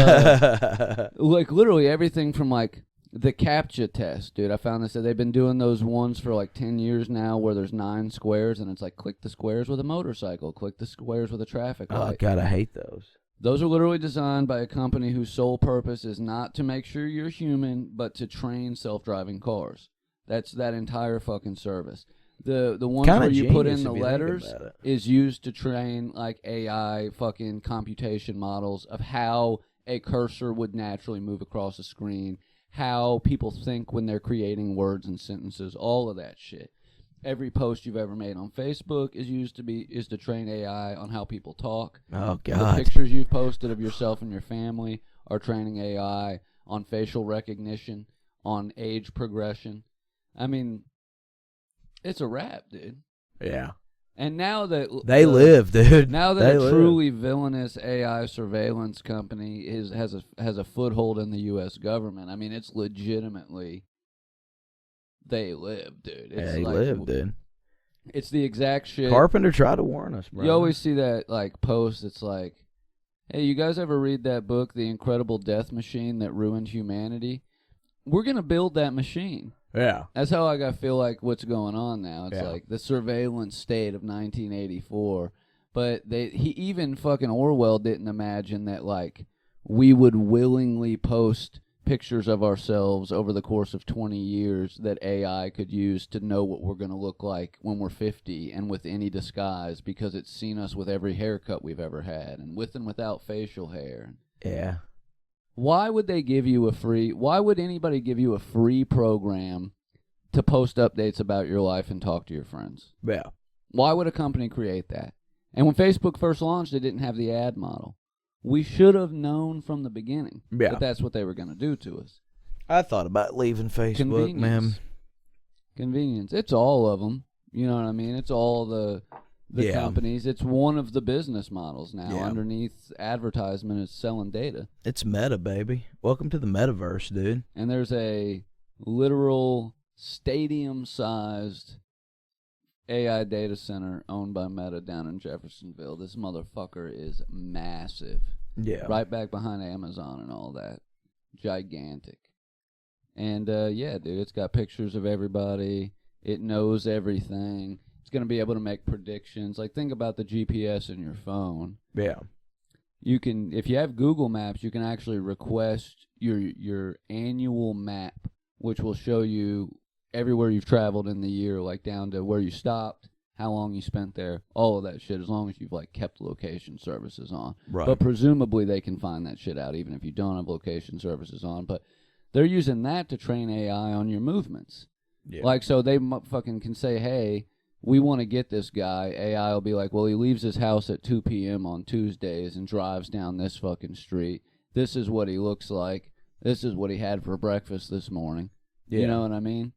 like literally everything from like the CAPTCHA test, dude. I found this that they've been doing those ones for like 10 years now where there's 9 squares and it's like click the squares with a motorcycle, click the squares with a traffic light. Oh, God, I hate those. Those are literally designed by a company whose sole purpose is not to make sure you're human, but to train self-driving cars. That's that entire fucking service. The ones Kinda where you put genius in the if you think letters about it. is used to train like AI fucking computation models of how a cursor would naturally move across a screen, how people think when they're creating words and sentences, all of that shit. Every post you've ever made on Facebook is to train AI on how people talk. Oh, The God. pictures you've posted of yourself and your family are training AI on facial recognition, on age progression. I mean, it's a wrap, dude. Yeah. And now that They live, dude. now that They a live. truly villainous AI surveillance company has a foothold in the U.S. government, I mean, it's legitimately they live, dude. It's Yeah, he like, lived, dude. It's the exact shit. Carpenter tried to warn us, bro. You always see that like post. It's like, hey, you guys ever read that book, The Incredible Death Machine That Ruined Humanity? We're gonna build that machine. Yeah. That's how I feel like what's going on now. It's Yeah. like the surveillance state of 1984. But even fucking Orwell didn't imagine that like we would willingly post pictures of ourselves over the course of 20 years that AI could use to know what we're going to look like when we're 50 and with any disguise because it's seen us with every haircut we've ever had and with and without facial hair. Yeah. Why would anybody give you a free program to post updates about your life and talk to your friends? Yeah. Why would a company create that? And when Facebook first launched, it didn't have the ad model. We should have known from the beginning that that's what they were going to do to us. I thought about leaving Facebook, man. Convenience. It's all of them. You know what I mean? It's all the companies. It's one of the business models now. Yeah. Underneath advertisement is selling data. It's meta, baby. Welcome to the metaverse, dude. And there's a literal stadium-sized AI data center owned by Meta down in Jeffersonville. This motherfucker is massive. Yeah. Right back behind Amazon and all that. Gigantic. And, yeah, dude, it's got pictures of everybody. It knows everything. It's going to be able to make predictions. Like, think about the GPS in your phone. Yeah. You can, if you have Google Maps, you can actually request your annual map, which will show you everywhere you've traveled in the year, like down to where you stopped, how long you spent there, all of that shit, as long as you've like kept location services on. Right. But presumably they can find that shit out even if you don't have location services on. But they're using that to train AI on your movements. Yeah. Like, so they fucking can say, hey, we want to get this guy. AI will be like, well, he leaves his house at 2 p.m. on Tuesdays and drives down this fucking street. This is what he looks like. This is what he had for breakfast this morning. Yeah. You know what I mean?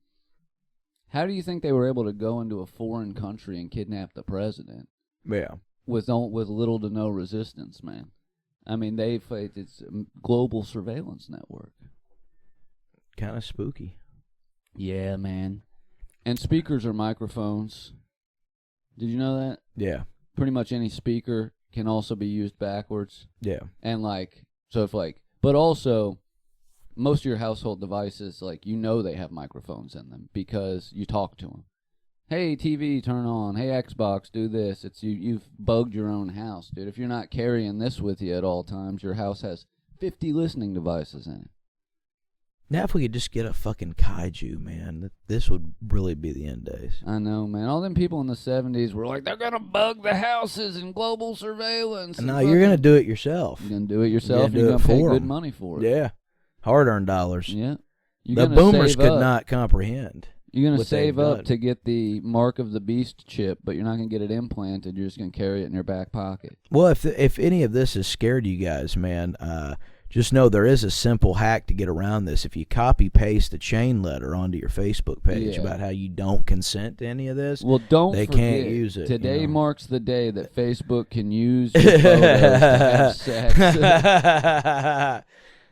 How do you think they were able to go into a foreign country and kidnap the president? Yeah. With little to no resistance, man. I mean, it's a global surveillance network. Kind of spooky. Yeah, man. And speakers are microphones. Did you know that? Yeah. Pretty much any speaker can also be used backwards. Yeah. And but also, most of your household devices, like, you know they have microphones in them because you talk to them. Hey, TV, turn on. Hey, Xbox, do this. You've bugged your own house, dude. If you're not carrying this with you at all times, your house has 50 listening devices in it. Now, if we could just get a fucking kaiju, man, this would really be the end days. I know, man. All them people in the 70s were like, they're going to bug the houses and global surveillance. No, you're going to do it yourself. You're going to do it yourself, and do you're it going to pay for good 'em. money for it. Yeah. Hard-earned dollars. Yeah. The boomers could not comprehend. You're going to what they've save up done. to get the Mark of the Beast chip, but you're not going to get it implanted. You're just going to carry it in your back pocket. Well, if any of this has scared you guys, man, just know there is a simple hack to get around this. If you copy-paste a chain letter onto your Facebook page about how you don't consent to any of this, well, they can't use it. Today marks the day that Facebook can use your photos to have sex.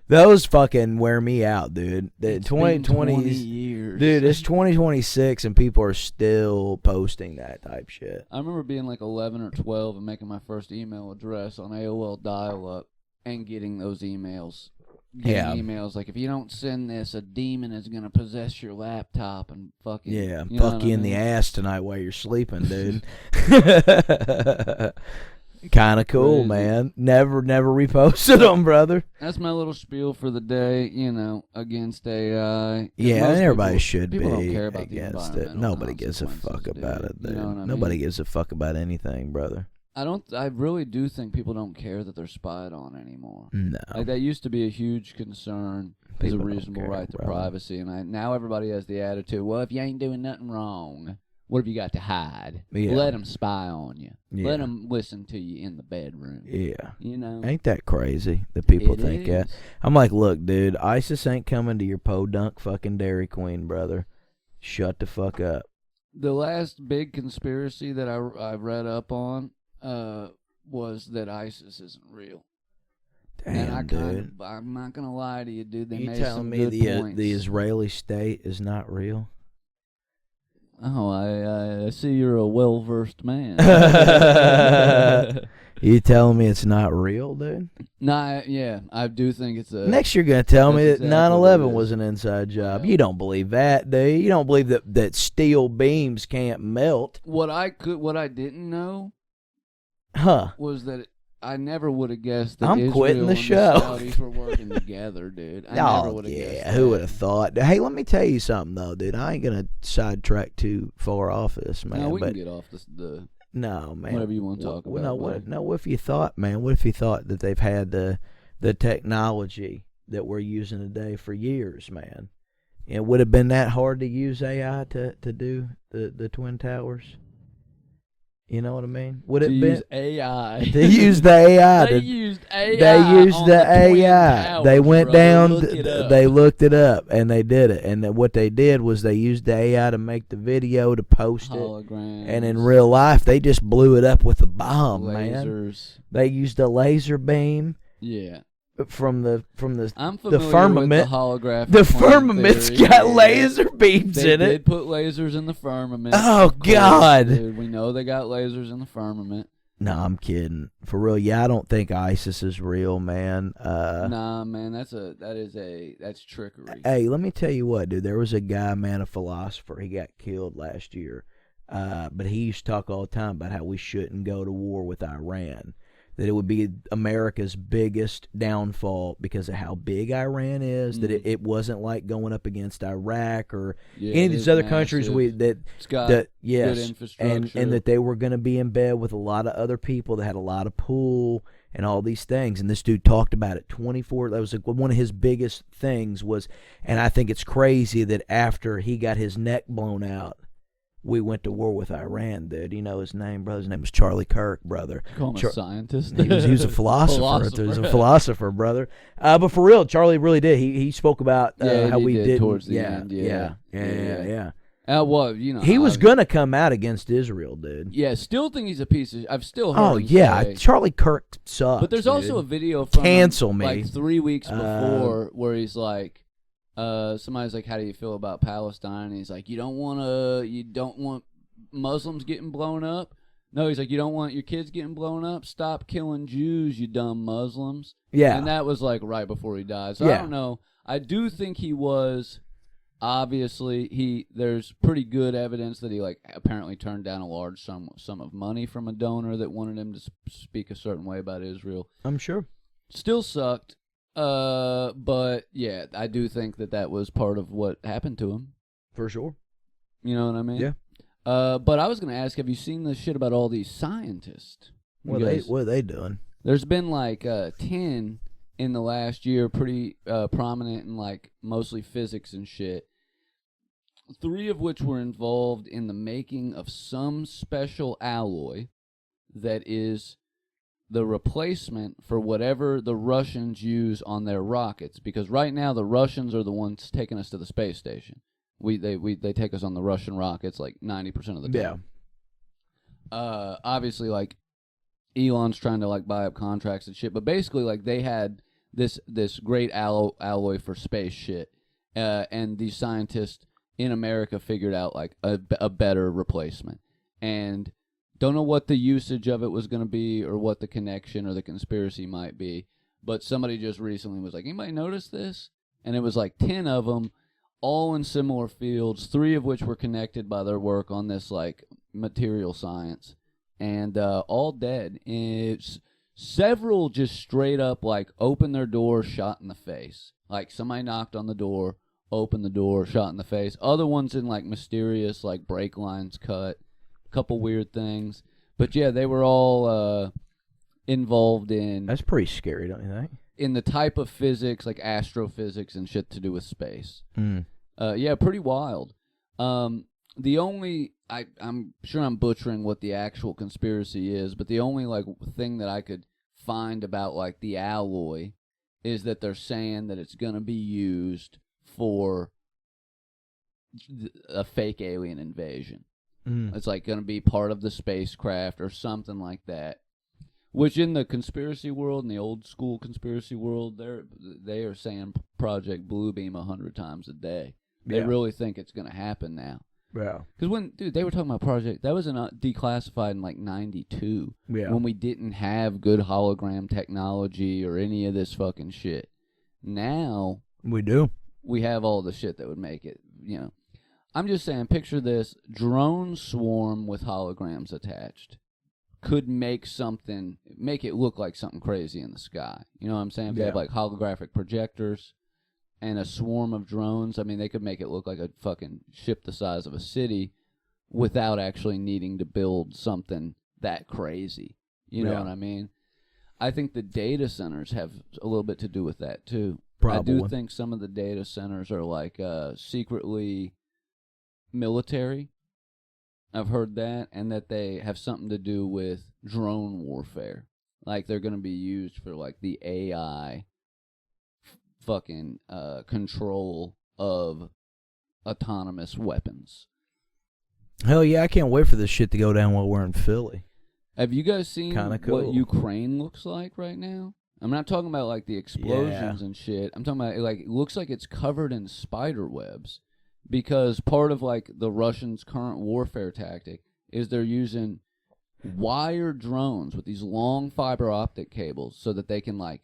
Those fucking wear me out, dude. The It's been 2020 20 years. dude, it's 2026 and people are still posting that type shit. I remember being like 11 or 12 and making my first email address on AOL dial-up and getting those emails. Emails like, if you don't send this, a demon is going to possess your laptop and fucking... Yeah, you know fuck what you I in the mean? ass tonight while you're sleeping, dude. Kind of cool, Crazy. man. Never reposted them, brother. That's my little spiel for the day, against AI. 'Cause Yeah, most everybody people- should people be don't care about the against it. environmental Nobody gives a fuck consequences, about dude. it, dude. You know what I Nobody mean? gives a fuck about anything, brother. I really do think people don't care that they're spied on anymore. No. Like, that used to be a huge concern as People a don't reasonable care, right to brother. privacy, and now everybody has the attitude, well, if you ain't doing nothing wrong, what have you got to hide? Yeah. Let them spy on you. Yeah. Let them listen to you in the bedroom. Yeah. You know? Ain't that crazy that people It think that? is. I'm like, look, dude, ISIS ain't coming to your podunk fucking Dairy Queen, brother. Shut the fuck up. The last big conspiracy that I read up on was that ISIS isn't real. Damn, dude. I'm not gonna lie to you, dude. They You made telling some me good the points. Israeli state is not real? Oh, I see you're a well-versed man. You telling me it's not real, dude? Yeah, I do think it's a... Next you're going to tell me that's that exactly what it 9/11 is. was an inside job. Well- You don't believe that, do you? You don't believe that steel beams can't melt? What I didn't know Huh. was that I never would have guessed that I'm Israel quitting the and show. the Saudis were working together, dude. I never Oh, would have guessed yeah. that. Who would have thought? Hey, let me tell you something, though, dude. I ain't going to sidetrack too far off this, man. No, we but can get off the no, man. whatever you want to talk about. No, buddy. what if you thought, man? What if you thought that they've had the technology that we're using today for years, man? It would have been that hard to use AI to do the Twin Towers. You know what I mean? Would it To been use AI? they used the AI? They used AI. They used on the Twin AI. Towers, They went brother. down. Look it up. They looked it up and they did it. And what they did was they used the AI to make the video to post it. Holograms. And in real life, they just blew it up with a bomb, man. lasers. They used a laser beam Yeah, from the I'm familiar firmament. with the holographic. The plane firmament's theory. got Yeah. laser beams They in did it. put lasers in the firmament. Oh, of course, God. dude. We know they got lasers in the firmament. No, I'm kidding. For real, yeah, I don't think ISIS is real, man. Nah, man, that's trickery. Hey, let me tell you what, dude. There was a guy, man, a philosopher. He got killed last year. But he used to talk all the time about how we shouldn't go to war with Iran. That it would be America's biggest downfall because of how big Iran is. That it wasn't like going up against Iraq or Yeah, any of it these is other countries massive. It's got that good yes, infrastructure. and that they were going to be in bed with a lot of other people that had a lot of pull and all these things. And this dude talked about it 24. That was like one of his biggest things was, and I think it's crazy that after he got his neck blown out, we went to war with Iran, dude. You know his name, brother? His name was Charlie Kirk, brother. Call him a scientist. He was a philosopher. He was a philosopher, brother. But for real, Charlie really did. He spoke about how he we did did towards the end. Yeah. Well, He was gonna come out against Israel, dude. Yeah, still think he's a piece of. I've still heard. Oh him yeah, say- Charlie Kirk sucks. But there's dude. also a video from Cancel him, me. like 3 weeks before where he's like, somebody's like, "How do you feel about Palestine?" And he's like, you don't want Muslims getting blown up. No, he's like, you don't want your kids getting blown up. Stop killing Jews, you dumb Muslims. Yeah. And that was like right before he died. So Yeah. I don't know. I do think he was. Obviously, there's pretty good evidence that he like apparently turned down a large sum of money from a donor that wanted him to speak a certain way about Israel. I'm sure. Still sucked, but yeah, I do think that was part of what happened to him. For sure. You know what I mean? Yeah. But I was gonna ask, have you seen the shit about all these scientists? What are they doing? There's been like 10 in the last year, pretty prominent in like mostly physics and shit. 3 of which were involved in the making of some special alloy that is the replacement for whatever the Russians use on their rockets. Because right now the Russians are the ones taking us to the space station. They take us on the Russian rockets like 90% of the time. Obviously, like Elon's trying to like buy up contracts and shit, but basically like they had this great alloy for space shit, and these scientists in America figured out like a better replacement, and don't know what the usage of it was going to be or what the connection or the conspiracy might be, but somebody just recently was like, anybody notice this? And it was like 10 of them, all in similar fields, 3 of which were connected by their work on this like material science, and all dead. It's several just straight up like opened their door, shot in the face. Like somebody knocked on the door, opened the door, shot in the face. Other ones in like mysterious like brake lines cut, couple weird things. But yeah, they were all involved in. That's pretty scary, don't you think? In the type of physics, like astrophysics and shit to do with space. Mm. Yeah, pretty wild. The only, I'm sure I'm butchering what the actual conspiracy is, but the only like thing that I could find about like the alloy is that they're saying that it's gonna be used for a fake alien invasion. Mm. It's like gonna be part of the spacecraft or something like that. Which in the conspiracy world, in the old school conspiracy world, they are saying Project Bluebeam 100 times a day. They really think it's going to happen now. Yeah. Because they were talking about Project, that was declassified in like 92. Yeah. When we didn't have good hologram technology or any of this fucking shit. Now. We do. We have all the shit that would make it, you know. I'm just saying, picture this, drone swarm with holograms attached. Could make it look like something crazy in the sky. You know what I'm saying? If they have like holographic projectors and a swarm of drones, I mean, they could make it look like a fucking ship the size of a city without actually needing to build something that crazy. You know what I mean? I think the data centers have a little bit to do with that too. Probably. I do think some of the data centers are like secretly military. I've heard that, and that they have something to do with drone warfare. Like, they're going to be used for, like, the AI fucking control of autonomous weapons. Hell yeah, I can't wait for this shit to go down while we're in Philly. Have you guys seen cool. what Ukraine looks like right now? I'm not talking about, like, the explosions and shit. I'm talking about, like, it looks like it's covered in spider webs. Because part of, like, the Russians' current warfare tactic is they're using wired drones with these long fiber optic cables so that they can, like,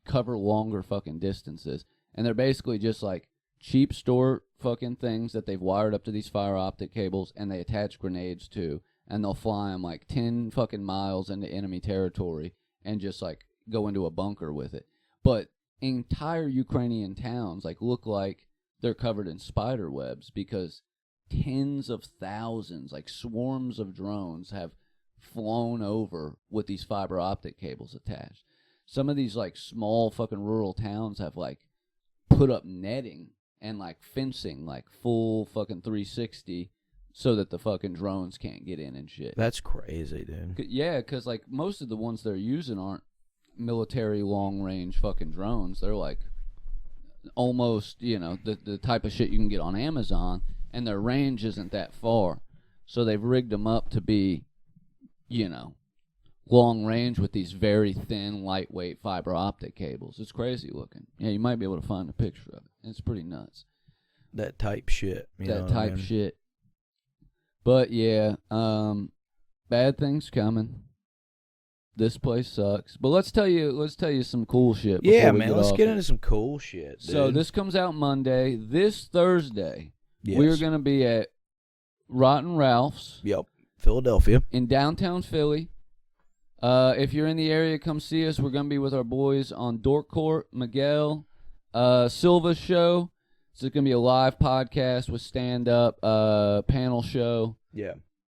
cover longer fucking distances. And they're basically just, like, cheap store fucking things that they've wired up to these fiber optic cables and they attach grenades to. And they'll fly them, like, 10 fucking miles into enemy territory and just, like, go into a bunker with it. But entire Ukrainian towns, like, look like they're covered in spider webs because tens of thousands, like swarms of drones have flown over with these fiber optic cables attached. Some of these like small fucking rural towns have like put up netting and like fencing, like full fucking 360 so that the fucking drones can't get in and shit. That's crazy, dude. Yeah, because like most of the ones they're using aren't military long range fucking drones. They're like almost, you know, the type of shit you can get on Amazon, and their range isn't that far. So they've rigged them up to be, you know, long range with these very thin, lightweight fiber optic cables. It's crazy looking. Yeah, you might be able to find a picture of it. It's pretty nuts. That type shit. That type shit. But yeah, bad things coming. This place sucks. But let's tell you some cool shit. Yeah, man, let's get into some cool shit, dude. So this comes out Monday. This Thursday, we're going to be at Rotten Ralph's. Yep, Philadelphia. In downtown Philly. If you're in the area, come see us. We're going to be with our boys on Dork Court, Miguel, Silva's show. So it's going to be a live podcast with stand-up, panel show. Yeah.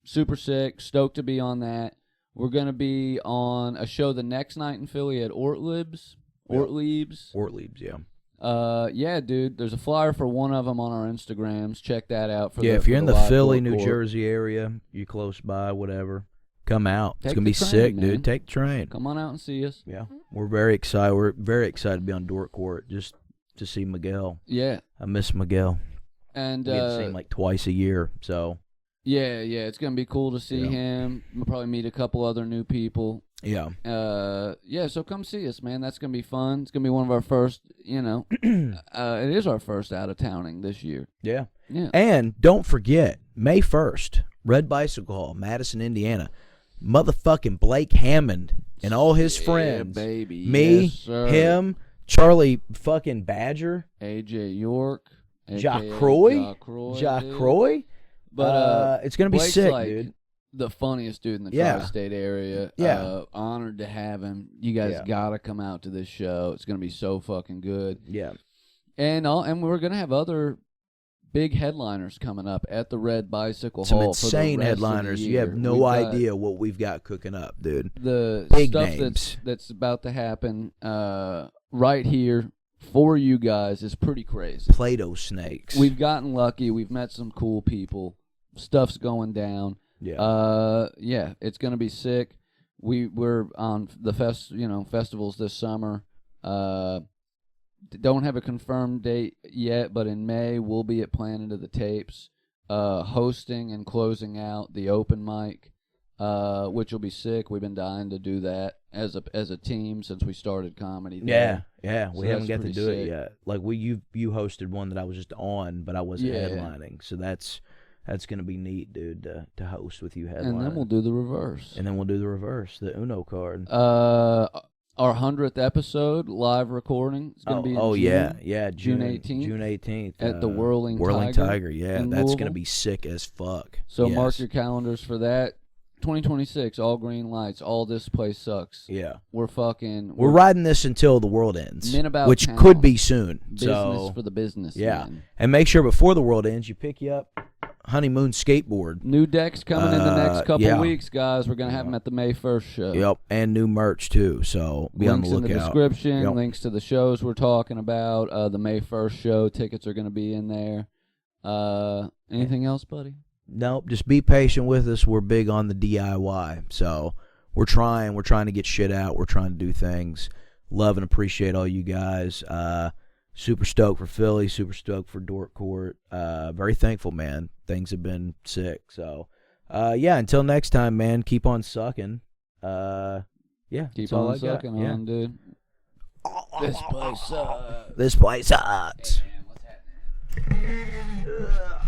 Super sick. Stoked to be on that. We're going to be on a show the next night in Philly at Ortlieb's. Ortlieb's, yeah. Yeah, dude. There's a flyer for one of them on our Instagrams. Check that out. If you're in the Philly, New Jersey area, you close by, whatever, come out. It's going to be sick, dude. Take the train. Come on out and see us. Yeah. We're very excited. We're very excited to be on Dork Court just to see Miguel. Yeah. I miss Miguel. And we get to see him like twice a year, so Yeah, it's gonna be cool to see him. We'll probably meet a couple other new people. Yeah. So come see us, man. That's gonna be fun. It's gonna be one of our first, it is our first out of towning this year. Yeah. Yeah. And don't forget, May 1st, Red Bicycle Hall, Madison, Indiana. Motherfucking Blake Hammond and all his friends. Baby. Me, yes, sir. him, Charlie fucking Badger, AJ York, Jacques Croy. But it's gonna be Blake's sick, like dude. the funniest dude in the Yeah. tri-state area. Yeah. Honored to have him. You guys gotta come out to this show. It's gonna be so fucking good. Yeah. And we're gonna have other big headliners coming up at the Red Bicycle Some Hall. insane for the rest headliners. Of the You year. have no We've got idea what we've got cooking up, dude. The Big stuff names. that's about to happen right here for you guys is pretty crazy. Play-Doh snakes. We've gotten lucky. We've met some cool people. Stuff's going down. Yeah. It's gonna be sick. We're on the festivals this summer. Don't have a confirmed date yet, but in May we'll be at Planet of the Tapes, hosting and closing out the open mic, which will be sick. We've been dying to do that as a team since we started comedy. Yeah. So We haven't got to pretty do it sick. yet. Like you hosted one that I was just on, but I wasn't headlining. So that's gonna be neat, dude, to host with you headlining. And then we'll do the reverse. the Uno card. Our 100th episode live recording is going to be in June 18th. June 18th at the Whirling Tiger. Yeah, in that's Louisville. gonna be sick as fuck. So Yes. mark your calendars for that. 2026, all green lights. All this place sucks. Yeah, We're riding this until the world ends, Men about which town. could be soon. business So for the business. yeah, man. and make sure before the world ends, you pick you up honeymoon skateboard. New decks coming in the next couple yeah. weeks, guys. We're going to have them at the May 1st show. Yep, and new merch too. So be Links on the in the lookout. description. Yep. Links to the shows we're talking about. The May 1st show tickets are going to be in there. Anything else, buddy? Nope, just be patient with us. We're big on the DIY, so we're trying to get shit out. We're trying to do things. Love and appreciate all you guys. Super stoked for Philly. Super stoked for Dork Court. Very thankful, man. Things have been sick. So, until next time, man. Keep on sucking. Keep that's all on I got. sucking Yeah. on, dude. This place sucks. This place sucks. Hey, man, what's happening?